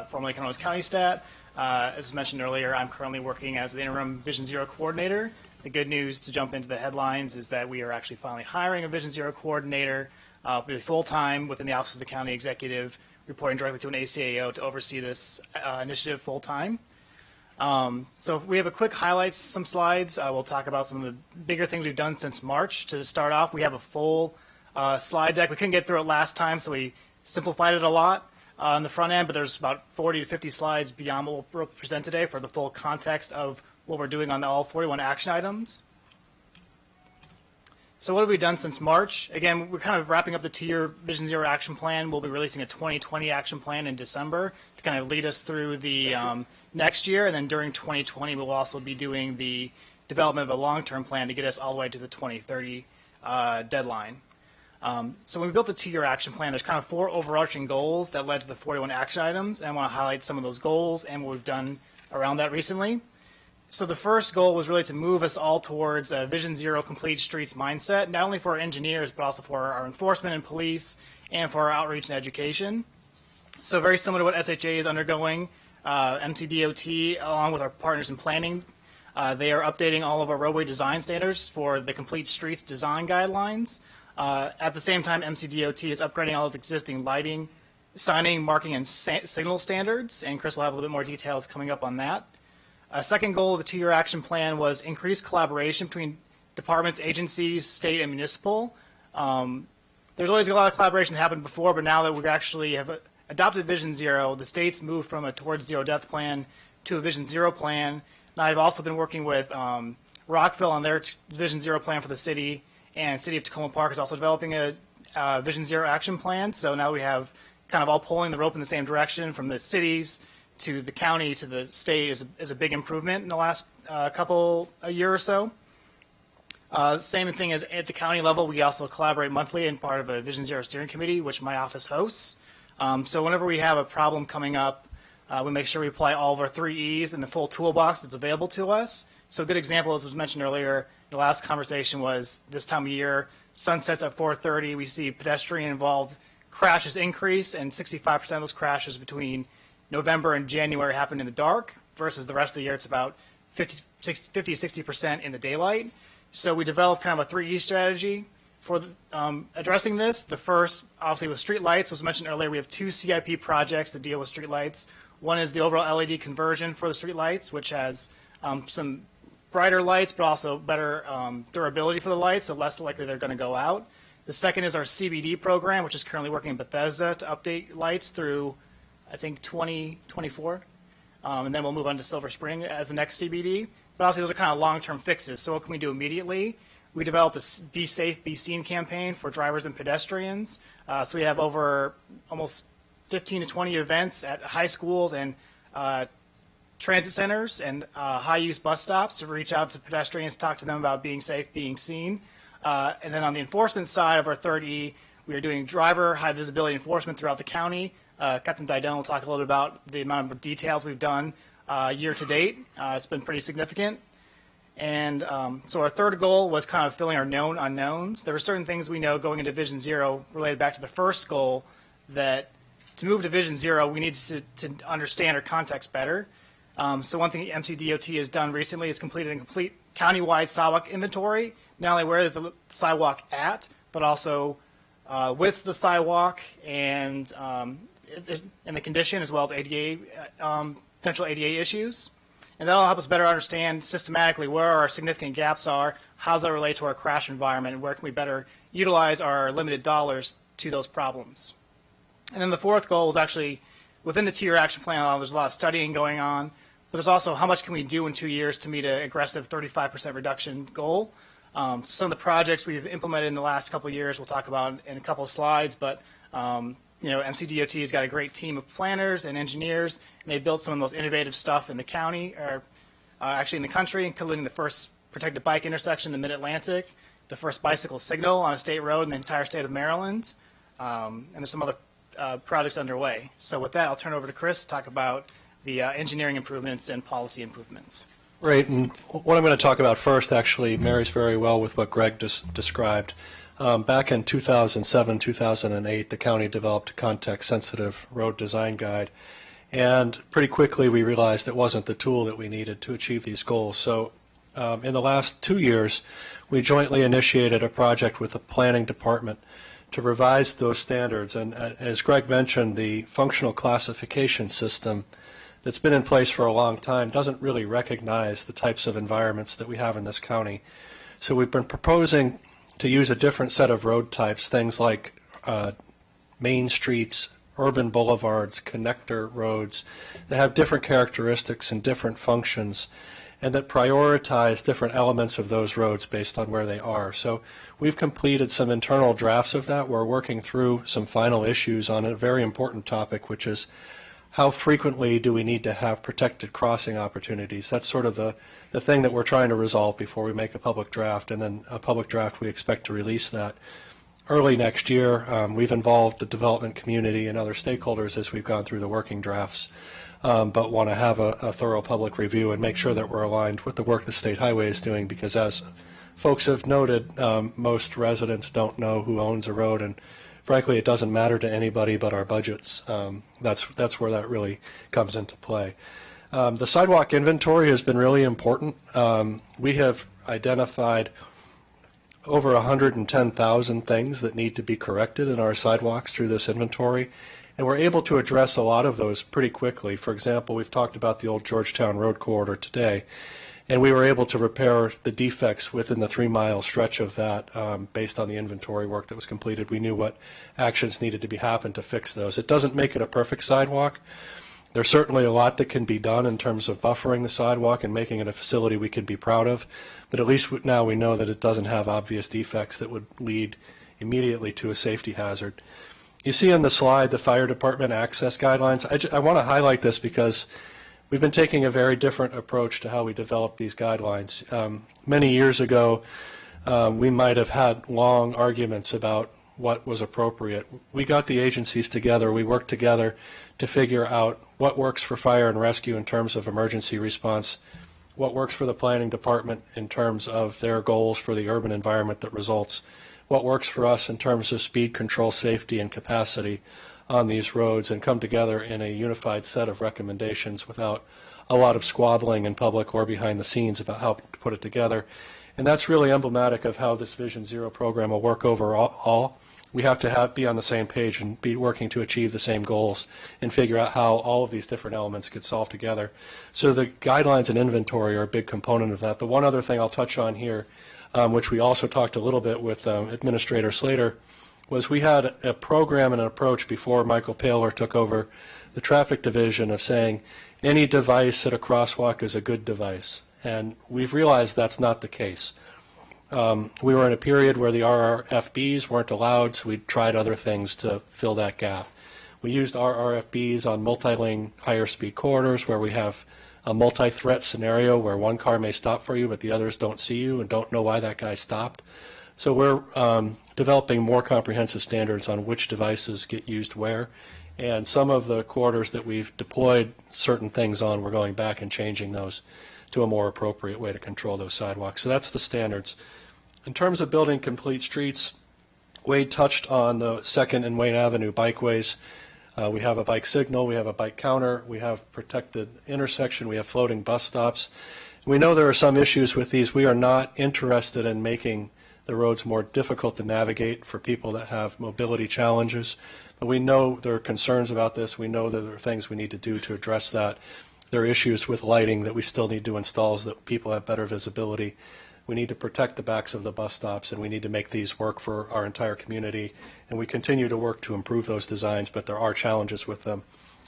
J: formerly Known as County Stat. As mentioned earlier, I'm currently working as the interim Vision Zero coordinator. The good news, to jump into the headlines, is that we are actually finally hiring a Vision Zero coordinator, full-time within the Office of the County Executive, reporting directly to an ACAO to oversee this initiative full-time. So we have a quick highlights, some slides. We'll talk about some of the bigger things we've done since March. To start off, we have a full slide deck. We couldn't get through it last time, so we simplified it a lot on the front end, but there's about 40 to 50 slides beyond what we'll present today for the full context of what we're doing on all 41 action items. So what have we done since March? Again, we're kind of wrapping up the 2-year Vision Zero action plan. We'll be releasing a 2020 action plan in December to kind of lead us through the next year, and then during 2020 we'll also be doing the development of a long-term plan to get us all the way to the 2030 deadline. So when we built the 2-year action plan, there's kind of 4 overarching goals that led to the 41 action items, and I want to highlight some of those goals and what we've done around that recently. So the first goal was really to move us all towards a Vision Zero complete streets mindset, not only for our engineers, but also for our enforcement and police, and for our outreach and education. So very similar to what SHA is undergoing, MCDOT, along with our partners in planning, they are updating all of our roadway design standards for the complete streets design guidelines. At the same time, MCDOT is upgrading all of the existing lighting, signing, marking, and signal standards, and Chris will have a little bit more details coming up on that. A second goal of the 2-year action plan was increased collaboration between departments, agencies, state, and municipal. There's always a lot of collaboration that happened before, but now that we actually have adopted Vision Zero, the state's moved from a Towards Zero Death plan to a Vision Zero plan. And I've also been working with Rockville on their Vision Zero plan for the city, and City of Tacoma Park is also developing a Vision Zero action plan. So now we have kind of all pulling the rope in the same direction, from the cities to the county to the state is a big improvement in the last a year or so. Same thing as at the county level, we also collaborate monthly and part of a Vision Zero steering committee, which my office hosts. So whenever we have a problem coming up, we make sure we apply all of our 3 E's in the full toolbox that's available to us. So a good example, as was mentioned earlier, the last conversation was this time of year, sunsets at 4:30, we see pedestrian-involved crashes increase, and 65% of those crashes between November and January happen in the dark, versus the rest of the year it's about 50-60% in the daylight. So we developed kind of a 3E strategy for addressing this. The first, obviously, with street lights, was mentioned earlier. We have 2 CIP projects that deal with street lights. One is the overall LED conversion for the street lights, which has some brighter lights, but also better durability for the lights, so less likely they're going to go out. The second is our CBD program, which is currently working in Bethesda to update lights through, I think, 2024. And then we'll move on to Silver Spring as the next CBD. But obviously, those are kind of long-term fixes. So what can we do immediately? We developed a Be Safe, Be Seen campaign for drivers and pedestrians. So we have over almost 15 to 20 events at high schools and transit centers and high-use bus stops to reach out to pedestrians, talk to them about being safe, being seen. And then on the enforcement side of our 3rd E, we are doing driver high-visibility enforcement throughout the county. Captain Didon will talk a little bit about the amount of details we've done year to date. It's been pretty significant. And so our 3rd goal was kind of filling our known unknowns. There were certain things we know going into Vision Zero related back to the first goal, that to move to Vision Zero, we need to understand our context better. So one thing MCDOT has done recently is completed a complete countywide sidewalk inventory. Not only where is the sidewalk at, but also width of the sidewalk and the condition, as well as ADA, potential ADA issues. And that'll help us better understand systematically where our significant gaps are, how does that relate to our crash environment, and where can we better utilize our limited dollars to those problems. And then the 4th goal is actually within the 2-year action plan. There's a lot of studying going on, but there's also how much can we do in 2 years to meet an aggressive 35% reduction goal. Some of the projects we've implemented in the last couple of years we'll talk about in a couple of slides, but MCDOT has got a great team of planners and engineers, and they built some of the most innovative stuff in the county, or actually in the country, including the first protected bike intersection in the Mid-Atlantic, the first bicycle signal on a state road in the entire state of Maryland, and there's some other projects underway. So with that, I'll turn it over to Chris to talk about the engineering improvements and policy improvements.
I: Right, and what I'm going to talk about first actually marries very well with what Greg just described. Back in 2007, 2008, the county developed a context-sensitive road design guide, and pretty quickly we realized it wasn't the tool that we needed to achieve these goals. So in the last 2 years, we jointly initiated a project with the planning department to revise those standards. And as Greg mentioned, the functional classification system that's been in place for a long time doesn't really recognize the types of environments that we have in this county. So we've been proposing to use a different set of road types, things like main streets, urban boulevards, connector roads, that have different characteristics and different functions, and that prioritize different elements of those roads based on where they are. So we've completed some internal drafts of that. We're working through some final issues on a very important topic, which is how frequently do we need to have protected crossing opportunities? That's sort of the thing that we're trying to resolve before we make a public draft, and then a public draft we expect to release that early next year. We've involved the development community and other stakeholders as we've gone through the working drafts, but want to have a thorough public review and make sure that we're aligned with the work the State Highway is doing, because as folks have noted, most residents don't know who owns a road, and frankly, it doesn't matter to anybody but our budgets. That's where that really comes into play. The sidewalk inventory has been really important. We have identified over 110,000 things that need to be corrected in our sidewalks through this inventory, and we're able to address a lot of those pretty quickly. For example, we've talked about the old Georgetown Road corridor today, and we were able to repair the defects within the 3-mile stretch of that based on the inventory work that was completed. We knew what actions needed to be happened to fix those. It doesn't make it a perfect sidewalk. There's certainly a lot that can be done in terms of buffering the sidewalk and making it a facility we can be proud of, but at least now we know that it doesn't have obvious defects that would lead immediately to a safety hazard. You see on the slide the fire department access guidelines. I want to highlight this because we've been taking a very different approach to how we develop these guidelines. Many years ago, we might have had long arguments about what was appropriate. We got the agencies together, we worked together to figure out what works for fire and rescue in terms of emergency response, what works for the planning department in terms of their goals for the urban environment that results, what works for us in terms of speed control, safety, and capacity on these roads, and come together in a unified set of recommendations without a lot of squabbling in public or behind the scenes about how to put it together. And that's really emblematic of how this Vision Zero program will work overall. We have to be on the same page and be working to achieve the same goals and figure out how all of these different elements get solved together. So the guidelines and inventory are a big component of that. The one other thing I'll touch on here, which we also talked a little bit with Administrator Slater, was we had a program and an approach before Michael Paler took over the traffic division of saying any device at a crosswalk is a good device. And we've realized that's not the case. We were in a period where the RRFBs weren't allowed, so we tried other things to fill that gap. We used RRFBs on multi-lane higher speed corridors where we have a multi-threat scenario where one car may stop for you but the others don't see you and don't know why that guy stopped. So we're developing more comprehensive standards on which devices get used where, and some of the corridors that we've deployed certain things on, we're going back and changing those to a more appropriate way to control those sidewalks. So that's the standards. In terms of building complete streets, Wade touched on the 2nd and Wayne Avenue bikeways. We have a bike signal, we have a bike counter, we have protected intersection, we have floating bus stops. We know there are some issues with these. We are not interested in making the roads more difficult to navigate for people that have mobility challenges. But we know there are concerns about this. We know that there are things we need to do to address that. There are issues with lighting that we still need to install so that people have better visibility. We need to protect the backs of the bus stops, and we need to make these work for our entire community. And we continue to work to improve those designs, but there are challenges with them.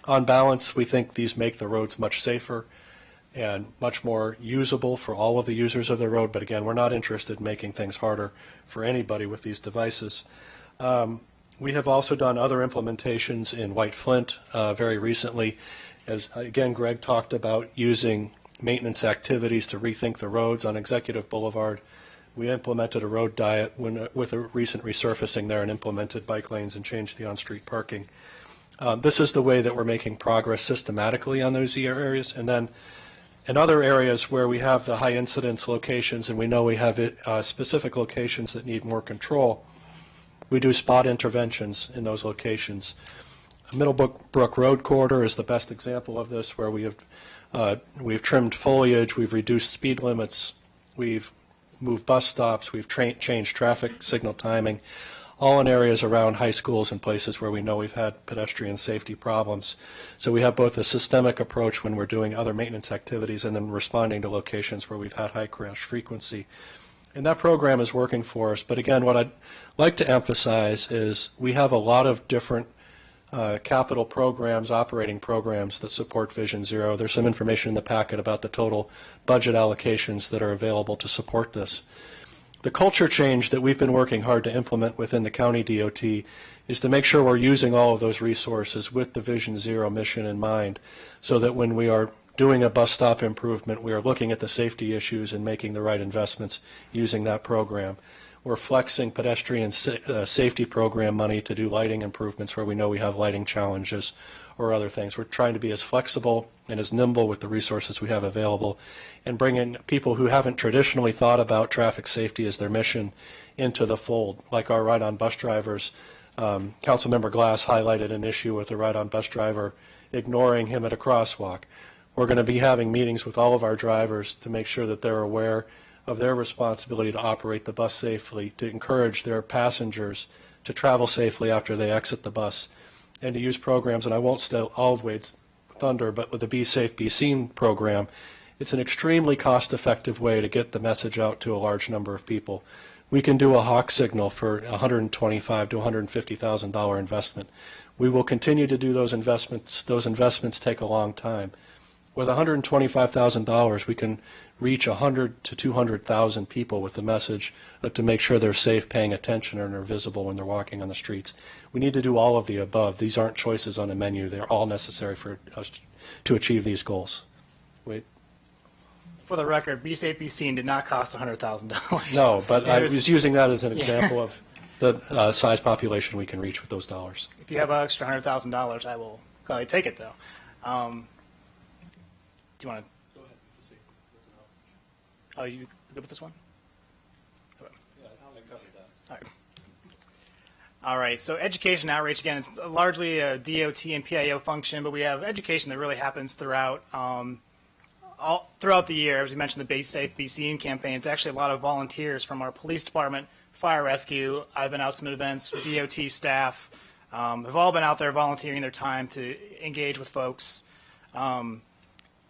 I: On balance, we think these make the roads much safer and much more usable for all of the users of the road. But again, we're not interested in making things harder for anybody with these devices. We have also done other implementations in White Flint very recently. As again, Greg talked about using maintenance activities to rethink the roads on Executive Boulevard. We implemented a road diet with a recent resurfacing there and implemented bike lanes and changed the on-street parking. This is the way that we're making progress systematically on those areas. And then in other areas where we have the high incidence locations and we know we have specific locations that need more control, we do spot interventions in those locations. Middlebrook Road corridor is the best example of this, where we've trimmed foliage, we've reduced speed limits, we've moved bus stops, we've changed traffic signal timing, all in areas around high schools and places where we know we've had pedestrian safety problems. So we have both a systemic approach when we're doing other maintenance activities and then responding to locations where we've had high crash frequency. And that program is working for us. But again, what I'd like to emphasize is we have a lot of different capital programs, operating programs that support Vision Zero. There's some information in the packet about the total budget allocations that are available to support this. The culture change that we've been working hard to implement within the county DOT is to make sure we're using all of those resources with the Vision Zero mission in mind, so that when we are doing a bus stop improvement, we are looking at the safety issues and making the right investments using that program. We're flexing pedestrian safety program money to do lighting improvements where we know we have lighting challenges or other things. We're trying to be as flexible and as nimble with the resources we have available and bring in people who haven't traditionally thought about traffic safety as their mission into the fold, like our ride-on bus drivers. Councilmember Glass highlighted an issue with a ride-on bus driver ignoring him at a crosswalk. We're going to be having meetings with all of our drivers to make sure that they're aware of their responsibility to operate the bus safely, to encourage their passengers to travel safely after they exit the bus, and to use programs, and I won't steal all of Wade's thunder, but with the Be Safe, Be Seen program, it's an extremely cost-effective way to get the message out to a large number of people. We can do a hawk signal for $125,000 to $150,000 investment. We will continue to do those investments. Those investments take a long time. With $125,000, we can reach 100 to 200,000 people with the message to make sure they're safe, paying attention, and are visible when they're walking on the streets. We need to do all of the above. These aren't choices on a menu. They're all necessary for us to achieve these goals. Wait.
J: For the record, Be Safe, Be Seen did not cost $100,000.
I: No, but I was using that as an example of the size population we can reach with those dollars.
J: If you have an extra $100,000, I will gladly take it, though. Do you want to? Go ahead. Oh, you good with this one? Yeah, I covered that. All right. All right, so education outreach, again, is largely a DOT and PIO function, but we have education that really happens throughout throughout the year. As we mentioned, the Be Safe, Be Seen campaign. It's actually a lot of volunteers from our police department, fire rescue. I've been out to some events, DOT staff have all been out there volunteering their time to engage with folks.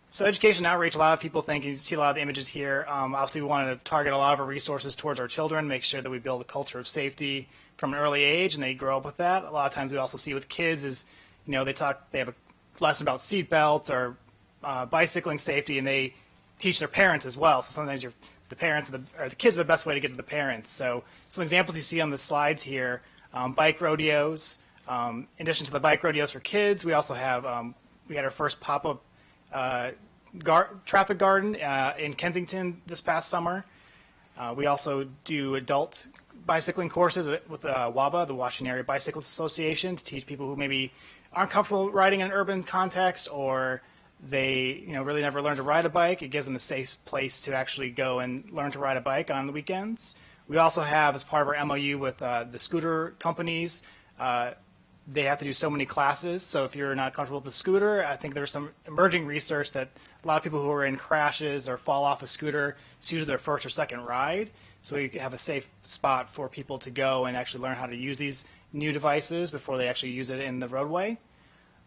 J: So education outreach, a lot of people think, you see a lot of the images here. Obviously, we wanted to target a lot of our resources towards our children, make sure that we build a culture of safety from an early age, and they grow up with that. A lot of times we also see with kids is, they have a lesson about seat belts or bicycling safety, and they teach their parents as well. So sometimes the parents or the kids are the best way to get to the parents. So some examples you see on the slides here, bike rodeos. In addition to the bike rodeos for kids, we also have, we had our first pop-up traffic garden in Kensington this past summer. We also do adult bicycling courses with WABA, the Washington Area Bicyclists Association, to teach people who maybe aren't comfortable riding in an urban context, or they really never learned to ride a bike. It gives them a safe place to actually go and learn to ride a bike on the weekends. We also have, as part of our MOU with the scooter companies, they have to do so many classes. So if you're not comfortable with the scooter, I think there's some emerging research that a lot of people who are in crashes or fall off a scooter, it's usually their first or second ride. So we have a safe spot for people to go and actually learn how to use these new devices before they actually use it in the roadway.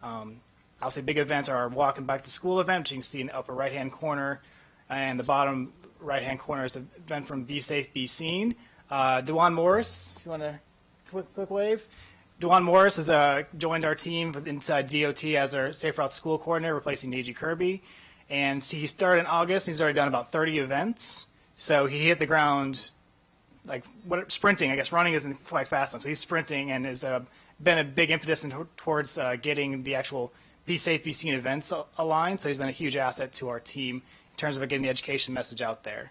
J: Obviously, big events are our Walk and Bike to School event, which you can see in the upper right-hand corner. And the bottom right-hand corner is an event from Be Safe, Be Seen. DeJuan Morris, if you want to quick wave. DeJuan Morris has joined our team inside DOT as our Safe Route School Coordinator, replacing Neji Kirby. And he started in August, and he's already done about 30 events. So he hit the ground, sprinting. I guess running isn't quite fast enough. So he's sprinting and has been a big impetus towards getting the actual Be Safe, Be Seen events aligned. So he's been a huge asset to our team in terms of getting the education message out there.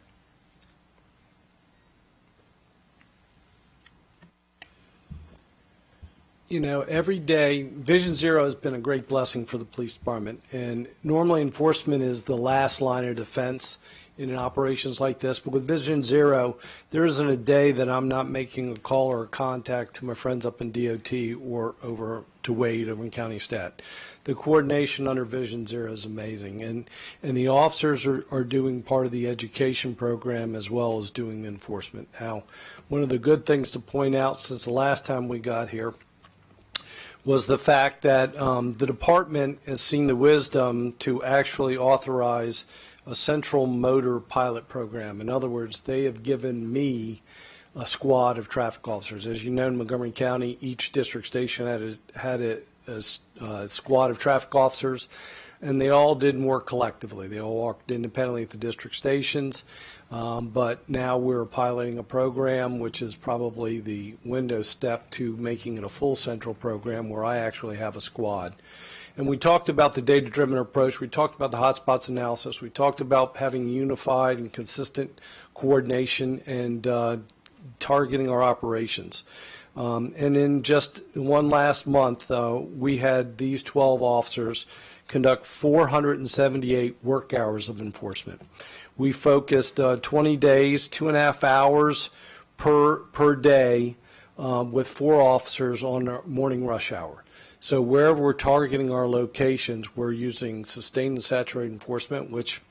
K: Every day, Vision Zero has been a great blessing for the police department. And normally enforcement is the last line of defense in operations like this. But with Vision Zero, there isn't a day that I'm not making a call or a contact to my friends up in DOT or over to Wade over in County Stat. The coordination under Vision Zero is amazing. And the officers are doing part of the education program as well as doing enforcement. Now, one of the good things to point out since the last time we got here was the fact that the department has seen the wisdom to actually authorize a central motor pilot program. In other words, they have given me a squad of traffic officers. As you know, in Montgomery County, each district station had a squad of traffic officers, and they all didn't work collectively. They all worked independently at the district stations. But now we're piloting a program which is probably the window step to making it a full central program where I actually have a squad. And we talked about the data-driven approach. We talked about the hotspots analysis. We talked about having unified and consistent coordination and targeting our operations. And in just one last month, we had these 12 officers conduct 478 work hours of enforcement. We focused 20 days, 2.5 hours per day with 4 officers on our morning rush hour. So wherever we're targeting our locations, we're using sustained and saturated enforcement, which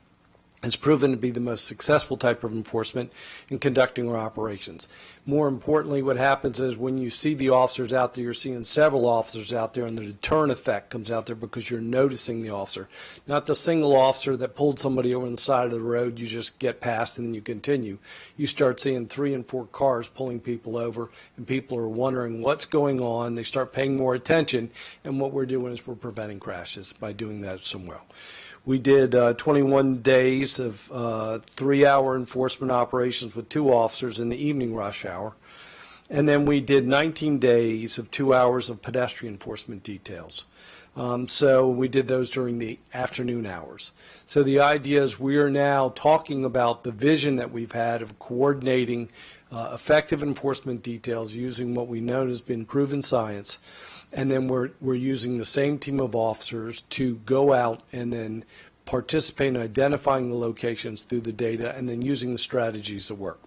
K: has proven to be the most successful type of enforcement in conducting our operations. More importantly, what happens is when you see the officers out there, you're seeing several officers out there, and the deterrent effect comes out there because you're noticing the officer. Not the single officer that pulled somebody over on the side of the road, you just get past and then you continue. You start seeing 3 and 4 cars pulling people over, and people are wondering what's going on. They start paying more attention, and what we're doing is we're preventing crashes by doing that so well. We did 21 days of 3-hour enforcement operations with 2 officers in the evening rush hour. And then we did 19 days of 2 hours of pedestrian enforcement details. So we did those during the afternoon hours. So the idea is we are now talking about the vision that we've had of coordinating effective enforcement details using what we know has been proven science. And then we're using the same team of officers to go out and then participate in identifying the locations through the data and then using the strategies that work.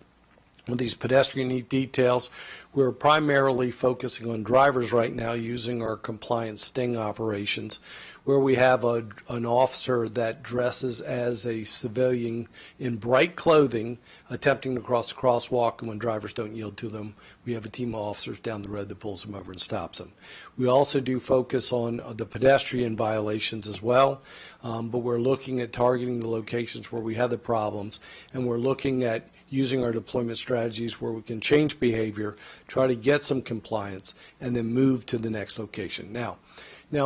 K: With these pedestrian details, we're primarily focusing on drivers right now using our compliance sting operations, where we have an officer that dresses as a civilian in bright clothing attempting to cross a crosswalk, and when drivers don't yield to them, we have a team of officers down the road that pulls them over and stops them. We also do focus on the pedestrian violations as well, but we're looking at targeting the locations where we have the problems, and we're looking at using our deployment strategies where we can change behavior, try to get some compliance, and then move to the next location. Now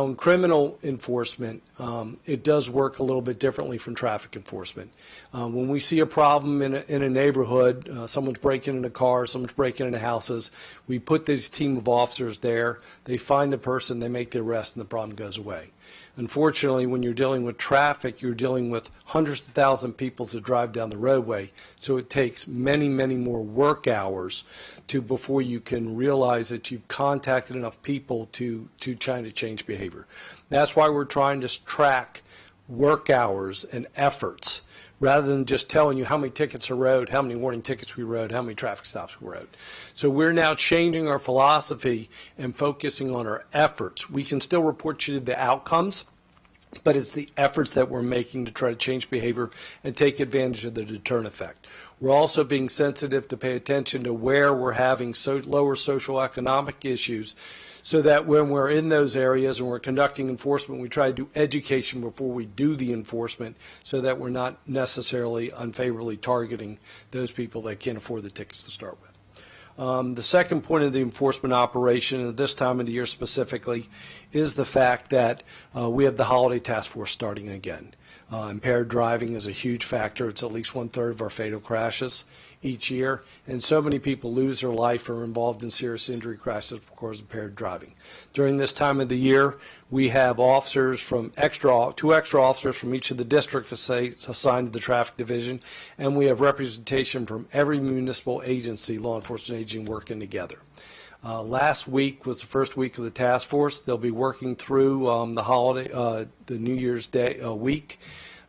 K: in criminal enforcement, it does work a little bit differently from traffic enforcement. When we see a problem in a neighborhood, someone's breaking into cars, someone's breaking into houses, we put this team of officers there, they find the person, they make the arrest, and the problem goes away. Unfortunately, when you're dealing with traffic, you're dealing with hundreds of thousands of people to drive down the roadway, so it takes many, many more work hours before you can realize that you've contacted enough people to try to change behavior. That's why we're trying to track work hours and efforts rather than just telling you how many tickets are wrote, how many warning tickets we wrote, how many traffic stops we wrote. So we're now changing our philosophy and focusing on our efforts. We can still report you the outcomes, but it's the efforts that we're making to try to change behavior and take advantage of the deterrent effect. We're also being sensitive to pay attention to where we're having lower socioeconomic issues, so that when we're in those areas and we're conducting enforcement, we try to do education before we do the enforcement so that we're not necessarily unfavorably targeting those people that can't afford the tickets to start with. The second point of the enforcement operation at this time of the year specifically is the fact that we have the holiday task force starting again. Impaired driving is a huge factor. It's at least 1/3 of our fatal crashes each year, and so many people lose their life or are involved in serious injury crashes because of impaired driving. During this time of the year, we have officers from two extra officers from each of the districts assigned to the traffic division, and we have representation from every municipal agency, law enforcement agency, working together. Last week was the first week of the task force. They'll be working through the holiday, the New Year's Day week.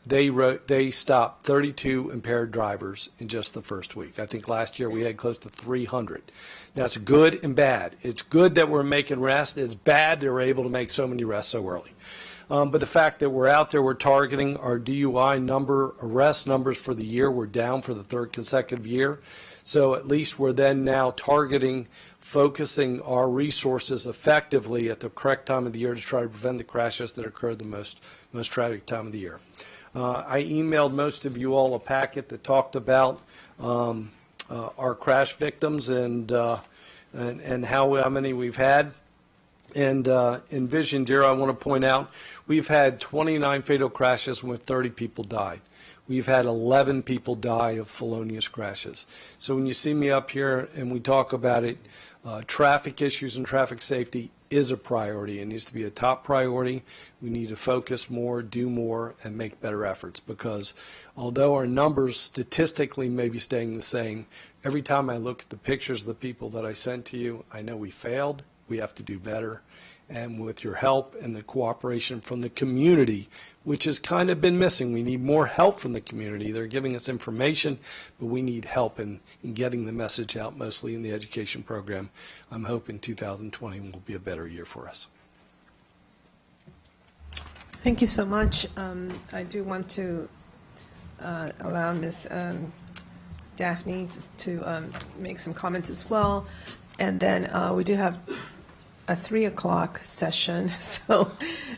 K: They stopped 32 impaired drivers in just the first week. I think last year we had close to 300. Now, it's good and bad. It's good that we're making arrests. It's bad they were able to make so many arrests so early. But the fact that we're out there, we're targeting our DUI arrest numbers for the year. We're down for the 3rd consecutive year. So at least we're then now targeting, focusing our resources effectively at the correct time of the year to try to prevent the crashes that occur the most tragic time of the year. I emailed most of you all a packet that talked about our crash victims and how many we've had. And in Vision Zero, I want to point out we've had 29 fatal crashes where 30 people died. We've had 11 people die of felonious crashes. So when you see me up here and we talk about it, traffic issues and traffic safety is a priority. It needs to be a top priority. We need to focus more, do more, and make better efforts, because although our numbers statistically may be staying the same, every time I look at the pictures of the people that I sent to you, I know we failed. We have to do better. And with your help and the cooperation from the community, which has kind of been missing, we need more help from the community. They're giving us information, but we need help in getting the message out, mostly in the education program. I'm hoping 2020 will be a better year for us.
A: Thank you so much. I do want to allow Ms. Daphne to make some comments as well. And then we do have a 3 o'clock session, so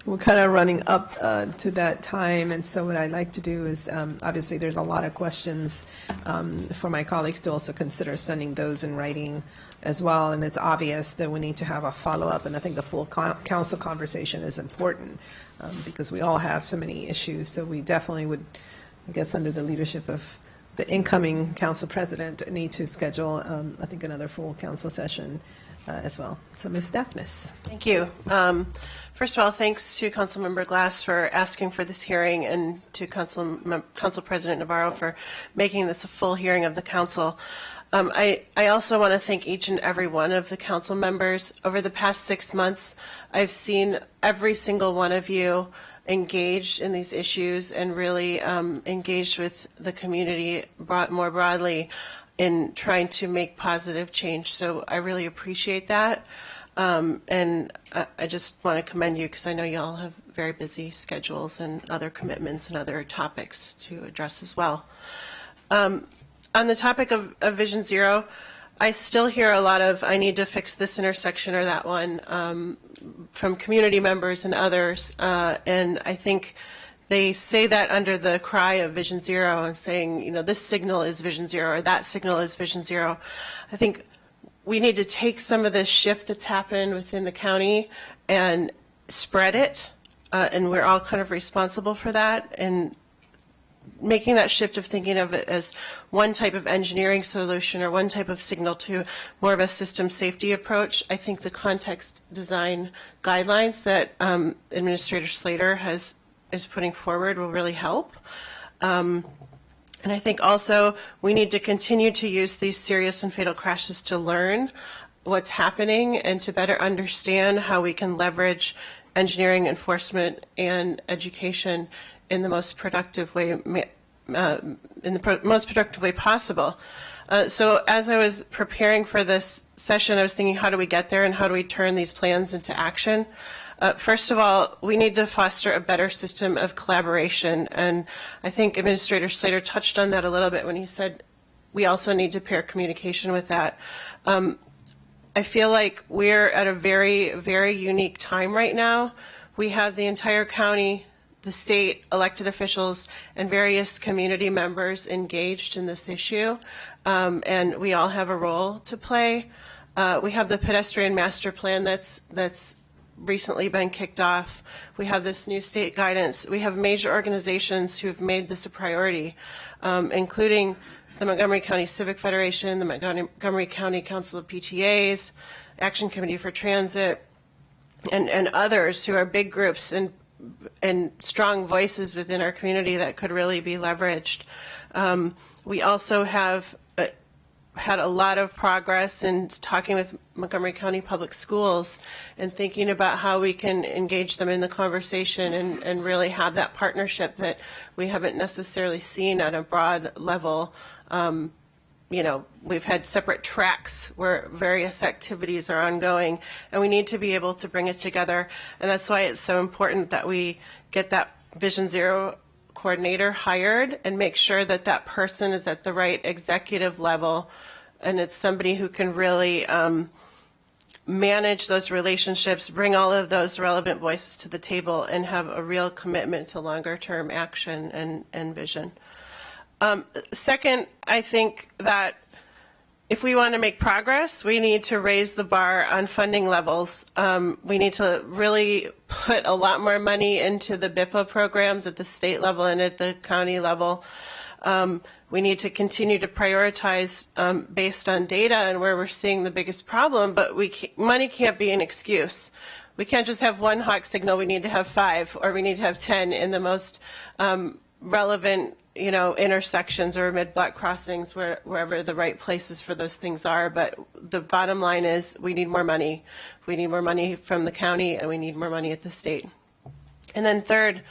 A: we're kind of running up to that time. And so what I'd like to do is, obviously, there's a lot of questions for my colleagues to also consider sending those in writing as well. And it's obvious that we need to have a follow-up, and I think the full council conversation is important because we all have so many issues. So we definitely would, I guess, under the leadership of the incoming council president, need to schedule, I think, another full council session as well. So Ms. Daphnis.
L: Thank you. First of all, thanks to Councilmember Glass for asking for this hearing, and to Council President Navarro for making this a full hearing of the council. I also want to thank each and every one of the council members. Over the past 6 months, I've seen every single one of you engaged in these issues and really engaged with the community more broadly in trying to make positive change. So I really appreciate that. And I just want to commend you because I know you all have very busy schedules and other commitments and other topics to address as well. On the topic of Vision Zero, I still hear a lot of, I need to fix this intersection or that one from community members and others. And I think they say that under the cry of Vision Zero and saying, you know, this signal is Vision Zero or that signal is Vision Zero. I think we need to take some of the shift that's happened within the county and spread it. And we're all kind of responsible for that. And making that shift of thinking of it as one type of engineering solution or one type of signal to more of a system safety approach, I think the context design guidelines that Administrator Slater is putting forward will really help. And I think also we need to continue to use these serious and fatal crashes to learn what's happening and to better understand how we can leverage engineering, enforcement, and education in the most productive way, most productive way possible. So as I was preparing for this session, I was thinking, how do we get there and how do we turn these plans into action? First of all, we need to foster a better system of collaboration, and I think Administrator Slater touched on that a little bit when he said we also need to pair communication with that. I feel like we're at a very, very unique time right now. We have the entire county, the state, elected officials, and various community members engaged in this issue, and we all have a role to play. We have the pedestrian master plan that's recently been kicked off. We have this new state guidance. We have major organizations who've made this a priority, including the Montgomery County Civic Federation, the Montgomery County Council of PTAs, Action Committee for Transit, and others who are big groups and strong voices within our community that could really be leveraged. We also have had a lot of progress in talking with Montgomery County Public Schools and thinking about how we can engage them in the conversation and really have that partnership that we haven't necessarily seen at a broad level. You know, we've had separate tracks where various activities are ongoing, and we need to be able to bring it together. And that's why it's so important that we get that Vision Zero coordinator hired and make sure that that person is at the right executive level, and it's somebody who can really manage those relationships, bring all of those relevant voices to the table, and have a real commitment to longer term action and vision. Second, I think that if we want to make progress, we need to raise the bar on funding levels. We need to really put a lot more money into the BIPA programs at the state level and at the county level. We need to continue to prioritize based on data and where we're seeing the biggest problem, but money can't be an excuse. We can't just have one hawk signal, we need to have 5, or we need to have 10 in the most relevant intersections or mid-block crossings, wherever the right places for those things are. But the bottom line is we need more money. We need more money from the county, and we need more money at the state. And then third,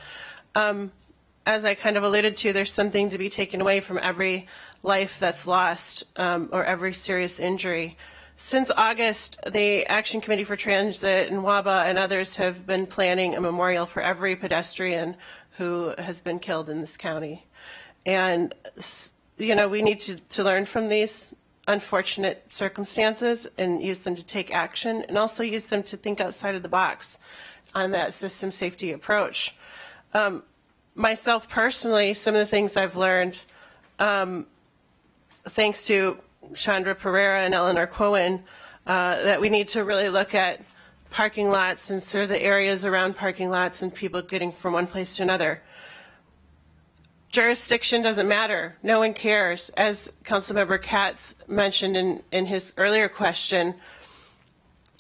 L: as I kind of alluded to, there's something to be taken away from every life that's lost or every serious injury. Since August, the Action Committee for Transit and WABA and others have been planning a memorial for every pedestrian who has been killed in this county. And, we need to learn from these unfortunate circumstances and use them to take action, and also use them to think outside of the box on that system safety approach. Myself personally, some of the things I've learned, thanks to Chandra Pereira and Eleanor Cohen, that we need to really look at parking lots and sort of the areas around parking lots and people getting from one place to another. Jurisdiction doesn't matter. No one cares. As Councilmember Katz mentioned in his earlier question,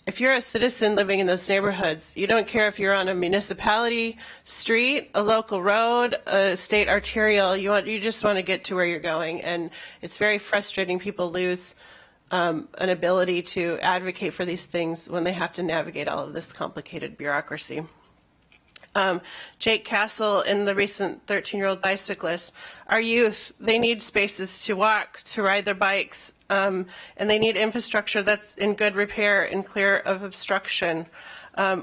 L: if you're a citizen living in those neighborhoods, you don't care if you're on a municipality street, a local road, a state arterial, you just want to get to where you're going. And it's very frustrating. People lose an ability to advocate for these things when they have to navigate all of this complicated bureaucracy. Jake Castle and the recent 13-year-old bicyclist, our youth, they need spaces to walk, to ride their bikes, and they need infrastructure that's in good repair and clear of obstruction.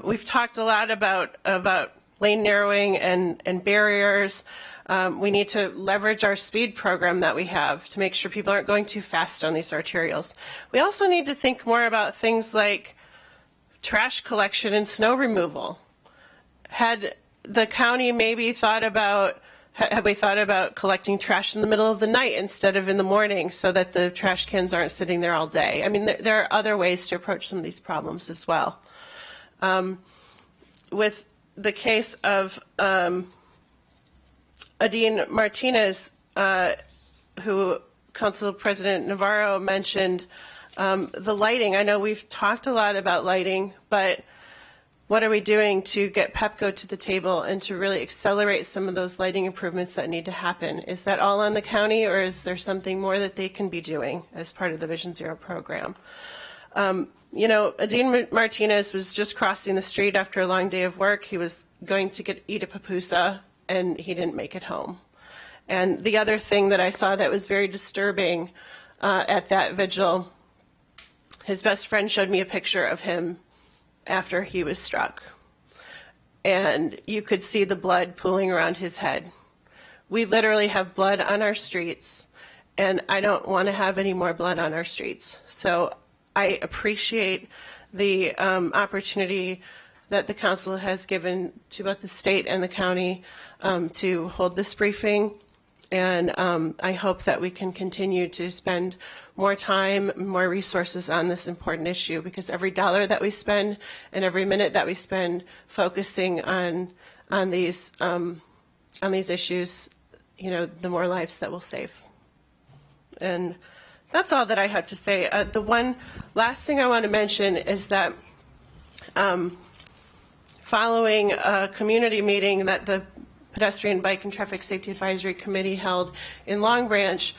L: We've talked a lot about lane narrowing and barriers. We need to leverage our speed program that we have to make sure people aren't going too fast on these arterials. We also need to think more about things like trash collection and snow removal. Had the county maybe thought about, have we thought about collecting trash in the middle of the night instead of in the morning so that the trash cans aren't sitting there all day? I mean, there are other ways to approach some of these problems as well. With the case of Adine Martinez, who Council President Navarro mentioned, the lighting. I know we've talked a lot about lighting, but what are we doing to get PEPCO to the table and to really accelerate some of those lighting improvements that need to happen? Is that all on the county, or is there something more that they can be doing as part of the Vision Zero program? Adine Martinez was just crossing the street after a long day of work. He was going to eat a pupusa, and he didn't make it home. And the other thing that I saw that was very disturbing at that vigil, his best friend showed me a picture of him after he was struck. And you could see the blood pooling around his head. We literally have blood on our streets, and I don't want to have any more blood on our streets. So I appreciate the opportunity that the council has given to both the state and the county to hold this briefing. And I hope that we can continue to spend more time, more resources on this important issue, because every dollar that we spend and every minute that we spend focusing on these issues, the more lives that we'll save. And that's all that I have to say. The one last thing I want to mention is that following a community meeting that the Pedestrian, Bike, and Traffic Safety Advisory Committee held in Long Branch,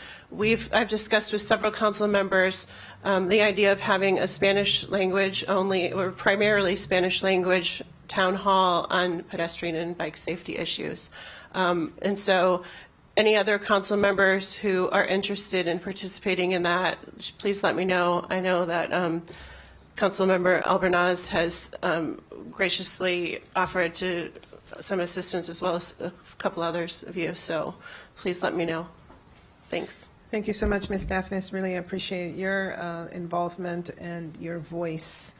L: I've discussed with several council members the idea of having a Spanish language only, or primarily Spanish language town hall on pedestrian and bike safety issues. And so any other council members who are interested in participating in that, please let me know. I know that Councilmember Albernaz has graciously offered to some assistance, as well as a couple others of you, so please let me know. Thanks.
A: Thank you so much, Ms. Daphnis. Really appreciate your involvement and your voice.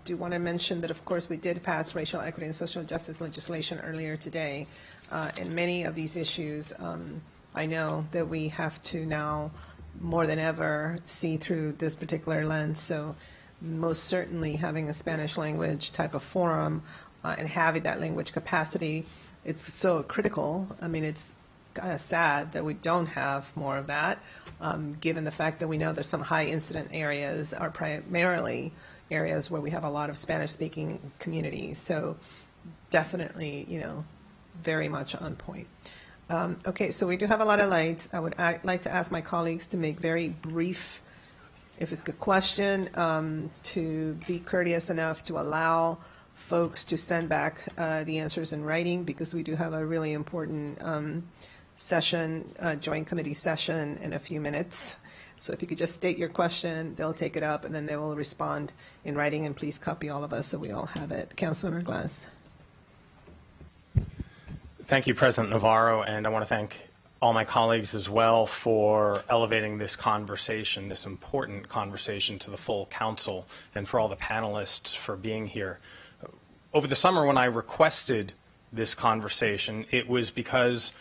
A: Do want to mention that, of course, we did pass racial equity and social justice legislation earlier today. And many of these issues, I know that we have to now, more than ever, see through this particular lens. So most certainly having a Spanish language type of forum and having that language capacity, it's so critical. I mean, it's kind of sad that we don't have more of that, given the fact that we know there's some high incident areas are primarily areas where we have a lot of Spanish-speaking communities. So definitely, very much on point. Okay, so we do have a lot of lights. I would like to ask my colleagues to make very brief, if it's a question, to be courteous enough to allow folks to send back the answers in writing, because we do have a really important session, joint committee session in a few minutes. So if you could just state your question, they'll take it up, and then they will respond in writing, and please copy all of us so we all have it. Councilmember Glass.
M: Thank you, President Navarro, and I want to thank
C: all my colleagues as well for elevating this conversation, this important conversation, to the full council, and for all the panelists for being here. Over the summer, when I requested this conversation, it was because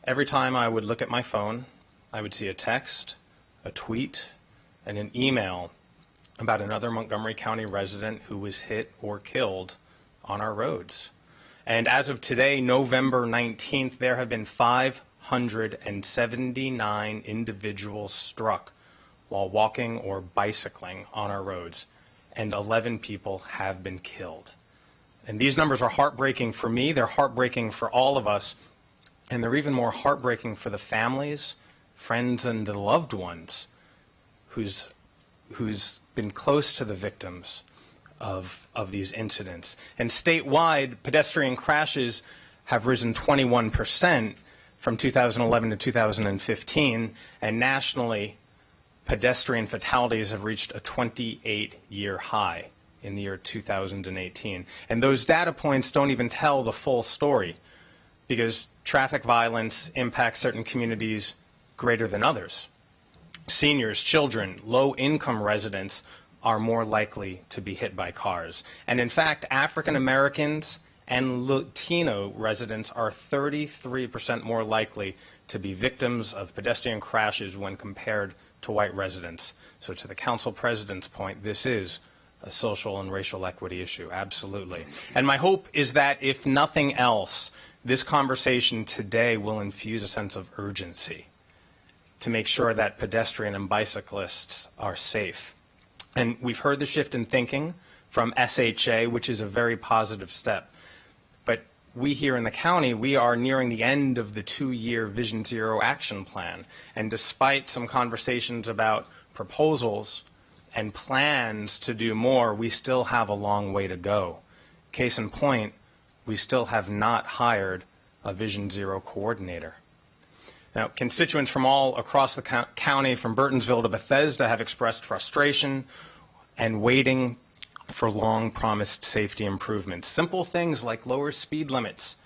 C: every time I would look at my phone, I would see a text, a tweet, and an email about another Montgomery County resident who was hit or killed on our roads. And as of today, November 19th, there have been 579 individuals struck while walking or bicycling on our roads, and 11 people have been killed. And these numbers are heartbreaking for me, they're heartbreaking for all of us, and they're even more heartbreaking for the families, friends, and the loved ones who's been close to the victims of these incidents. And statewide, pedestrian crashes have risen 21% from 2011 to 2015, and nationally, pedestrian fatalities have reached a 28-year high in the year 2018. And those data points don't even tell the full story, because traffic violence impacts certain communities greater than others. Seniors, children, low-income residents are more likely to be hit by cars. And in fact, African Americans and Latino residents are 33% more likely to be victims of pedestrian crashes when compared to white residents. So to the council president's point, this is a social and racial equity issue, absolutely. And my hope is that if nothing else, this conversation today will infuse a sense of urgency to make sure that pedestrian and bicyclists are safe. And we've heard the shift in thinking from SHA, which is a very positive step. But we here in the county, we are nearing the end of the 2-year Vision Zero action plan. And despite some conversations about proposals and plans to do more, we still have a long way to go. Case in point, we still have not hired a Vision Zero coordinator. Now, constituents from all across the county, from Burtonsville to Bethesda, have expressed frustration and waiting for long-promised safety improvements. Simple things like lower speed limits,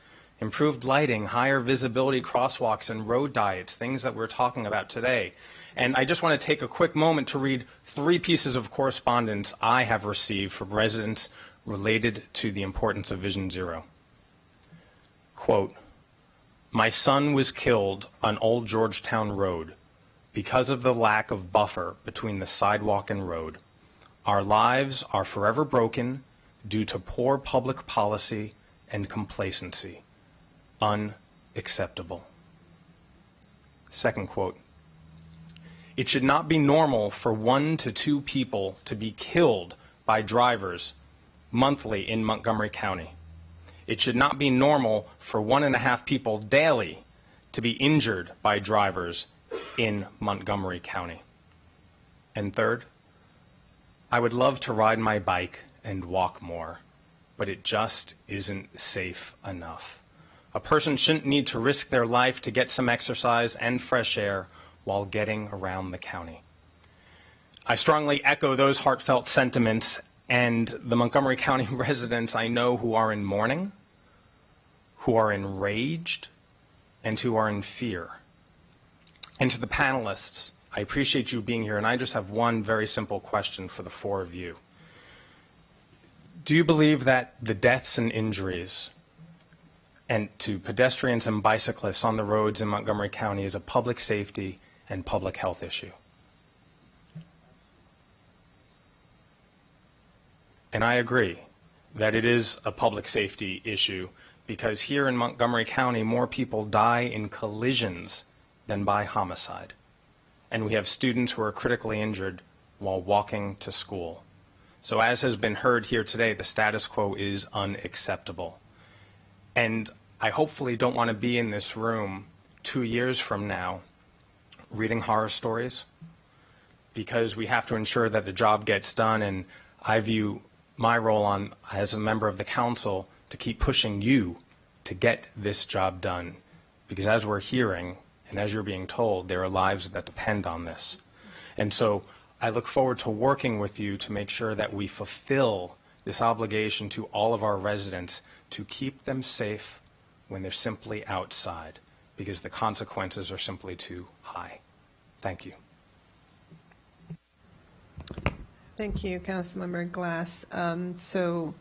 C: improved lighting, higher visibility crosswalks, and road diets, things that we're talking about today. And I just want to take a quick moment to read 3 pieces of correspondence I have received from residents related to the importance of Vision Zero. Quote, "My son was killed on Old Georgetown Road because of the lack of buffer between the sidewalk and road. Our lives are forever broken due to poor public policy and complacency. Unacceptable." Second quote, "It should not be normal for 1 to 2 people to be killed by drivers monthly in Montgomery County. It should not be normal for 1.5 people daily to be injured by drivers in Montgomery County." And third, "I would love to ride my bike and walk more, but it just isn't safe enough. A person shouldn't need to risk their life to get some exercise and fresh air while getting around the county." I strongly echo those heartfelt sentiments, and the Montgomery County residents I know who are in mourning, who are enraged, and who are in fear. And to the panelists, I appreciate you being here, and I just have one very simple question for the 4 of you. Do you believe that the deaths and injuries and to pedestrians and bicyclists on the roads in Montgomery County is a public safety and public health issue? And I agree that it is a public safety issue, because here in Montgomery County, more people die in collisions than by homicide. And we have students who are critically injured while walking to school. So as has been heard here today, the status quo is unacceptable. And I hopefully don't want to be in this room 2 years from now reading horror stories, because we have to ensure that the job gets done. And I view my role as a member of the council to keep pushing you to get this job done, because as we're hearing and as you're being told, there are lives that depend on this. And so I look forward to working with you to make sure that we fulfill this obligation to all of our residents to keep them safe when they're simply outside,
M: because the consequences are simply too high. Thank you.
A: Thank you, Councilmember Glass. So,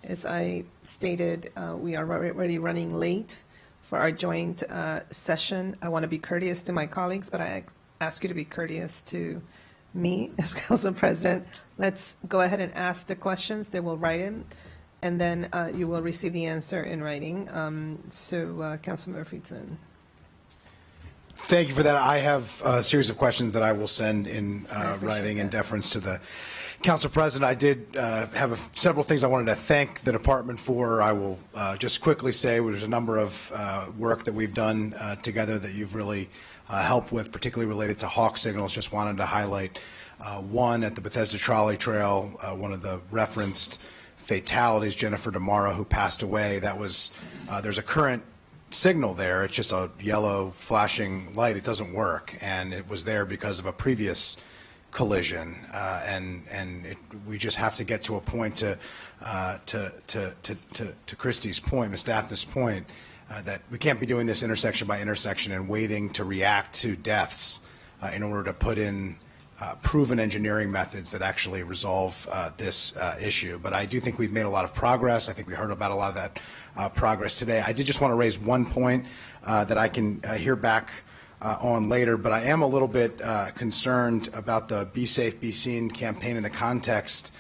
A: as I stated, we are already running late for our joint session. I want to be courteous to my colleagues, but I ask you to be courteous to me as Council President. Let's go ahead and ask the questions. They will write in, and then you will receive the answer in writing. Councilmember Friedson.
F: Thank you for that. I have a series of questions that I will send in writing in deference to the Council President. I did have several things I wanted to thank the department for. I will just quickly say there's a number of work that we've done together that you've really helped with, particularly related to hawk signals. Just wanted to highlight one at the Bethesda Trolley Trail, one of the referenced fatalities, Jennifer Damara, who passed away. That was, there's a current signal there. It's just a yellow flashing light. It doesn't work, and it was there because of a previous collision, we just have to get to a point to Christie's point, Ms. Daphne's point, that we can't be doing this intersection by intersection and waiting to react to deaths in order to put in proven engineering methods that actually resolve this issue. But I do think we've made a lot of progress. I think we heard about a lot of that progress today. I did just want to raise one point that I can hear back on later, but I am a little bit concerned about the Be Safe, Be Seen campaign in the context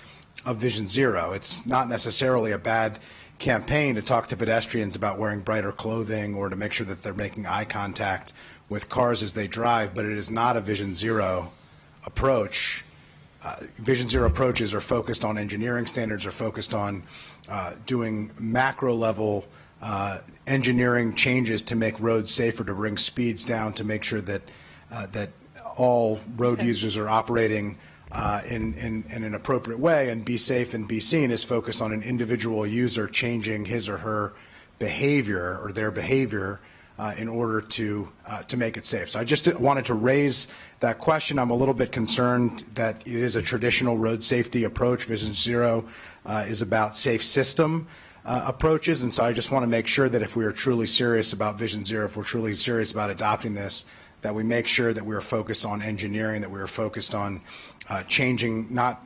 F: of Vision Zero. It's not necessarily a bad campaign to talk to pedestrians about wearing brighter clothing or to make sure that they're making eye contact with cars as they drive, but it is not a Vision Zero approach. Vision Zero approaches are focused on engineering standards, are focused on doing macro level engineering changes to make roads safer, to bring speeds down, to make sure that that all road users are operating in an appropriate way. And Be Safe and Be Seen is focused on an individual user changing his or her behavior or their behavior in order to make it safe. So I just wanted to raise that question. I'm a little bit concerned that it is a traditional road safety approach. Vision Zero is about safe system approaches, and so I just want to make sure that if we are truly serious about Vision Zero, if we're truly serious about adopting this, that we make sure that we are focused on engineering, that we are focused on changing, not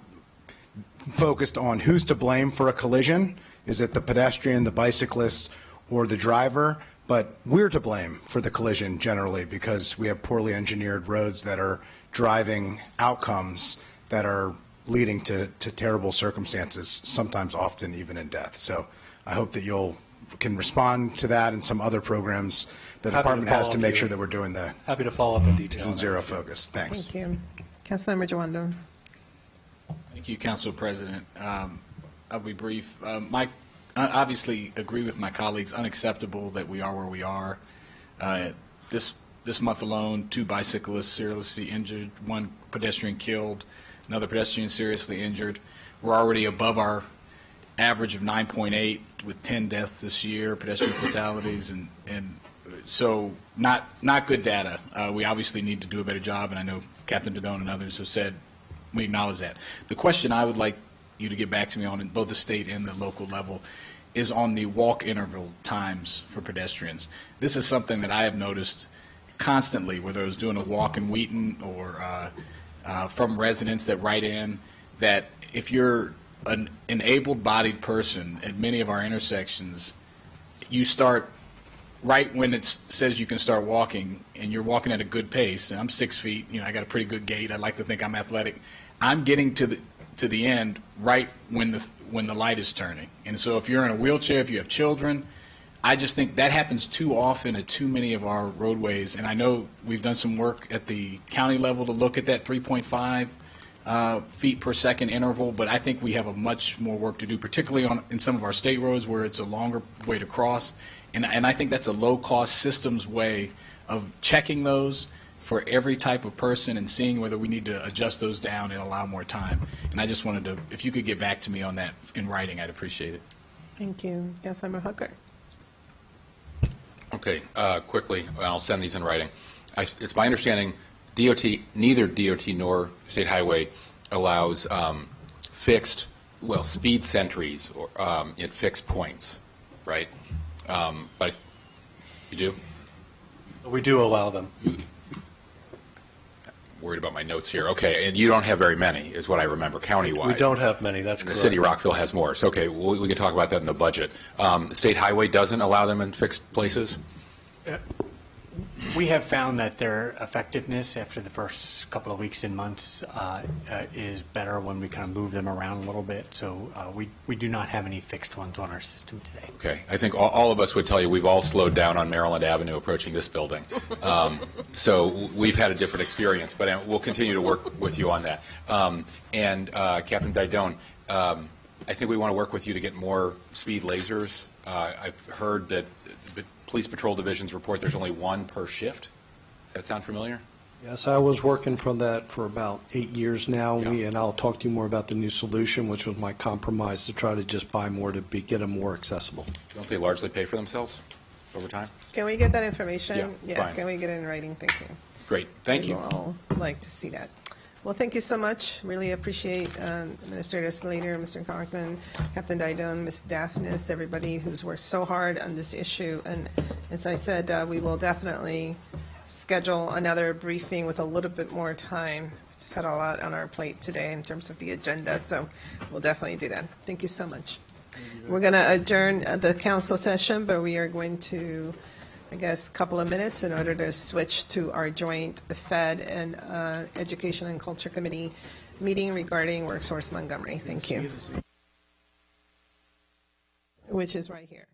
F: focused on who's to blame for a collision. Is it the pedestrian, the bicyclist, or the driver? But we're to blame for the collision generally because we have poorly engineered roads that are driving outcomes that are leading to terrible circumstances, sometimes often even in death. So I hope that can respond to that and some other programs the department has to make sure that we're doing the
I: Happy to follow up in detail.
F: Vision Zero focus. Thanks.
A: Thank you. Councilmember Jawando.
N: Thank you, Council President. I'll be brief. I obviously agree with my colleagues. Unacceptable that we are where we are. This month alone, 2 bicyclists seriously injured, 1 pedestrian killed, another pedestrian seriously injured. We're already above our average of 9.8 with 10 deaths this year, pedestrian fatalities, and so not good data. We obviously need to do a better job, and I know Captain Dodone and others have said we acknowledge that. The question I would like you to get back to me on, at both the state and the local level, is on the walk interval times for pedestrians. This is something that I have noticed constantly, whether I was doing a walk in Wheaton or from residents that write in, that if you're an able-bodied person at many of our intersections, you start right when it says you can start walking, and you're walking at a good pace. And I'm 6 feet, I got a pretty good gait. I like to think I'm athletic. I'm getting to the end right when the light is turning. And so if you're in a wheelchair, if you have children, I just think that happens too often at too many of our roadways. And I know we've done some work at the county level to look at that 3.5 feet per second interval, but I think we have a much more work to do, particularly in some of our state roads where it's a longer way to cross. And I think that's a low-cost systems way of checking those for every type of person and seeing whether we need to adjust those down and allow more time. And I just wanted to, if you could get back to me on that in writing, I'd appreciate it.
A: Thank you. Councilmember Hooker.
G: Okay, quickly, I'll send these in writing. It's my understanding neither DOT nor State Highway allows fixed, speed sentries or, at fixed points, right? But you do?
I: We do allow them.
G: Worried about my notes here. Okay, and you don't have very many, is what I remember, countywide.
I: We don't have many, that's
G: The
I: correct.
G: city of Rockville has more. So, okay, we can talk about that in the budget. State Highway doesn't allow them in fixed places?
C: We have found that their effectiveness after the first couple of weeks and months is better when we kind of move them around a little bit. So we do not have any fixed ones on our system today.
G: Okay, I think all of us would tell you we've all slowed down on Maryland Avenue approaching this building. So we've had a different experience, but we'll continue to work with you on that. And Captain Didone, I think we want to work with you to get more speed lasers. I've heard that the Police Patrol Division's report there's only one per shift. Does that sound familiar?
K: Yes, I was working from that for about 8 years now,
G: Yeah.
K: and I'll talk to you more about the new solution, which was my compromise to try to just buy more to get them more accessible.
G: Don't they largely pay for themselves over time?
A: Can we get that information?
G: Yeah, fine.
A: Can we get it in writing? Thank you.
G: Great, thank
A: We
G: you.
A: will all like to see that. Well, thank you so much. Really appreciate Administrator Slater, Mr. Conklin, Captain Didone, Ms. Daphnis, everybody who's worked so hard on this issue. And as I said, we will definitely schedule another briefing with a little bit more time. We just had a lot on our plate today in terms of the agenda, so we'll definitely do that. Thank you so much. We're going to adjourn the council session, but we are going to, I guess, couple of minutes in order to switch to our joint Fed and Education and Culture Committee meeting regarding WorkSource Montgomery. Thank you. Which is right here.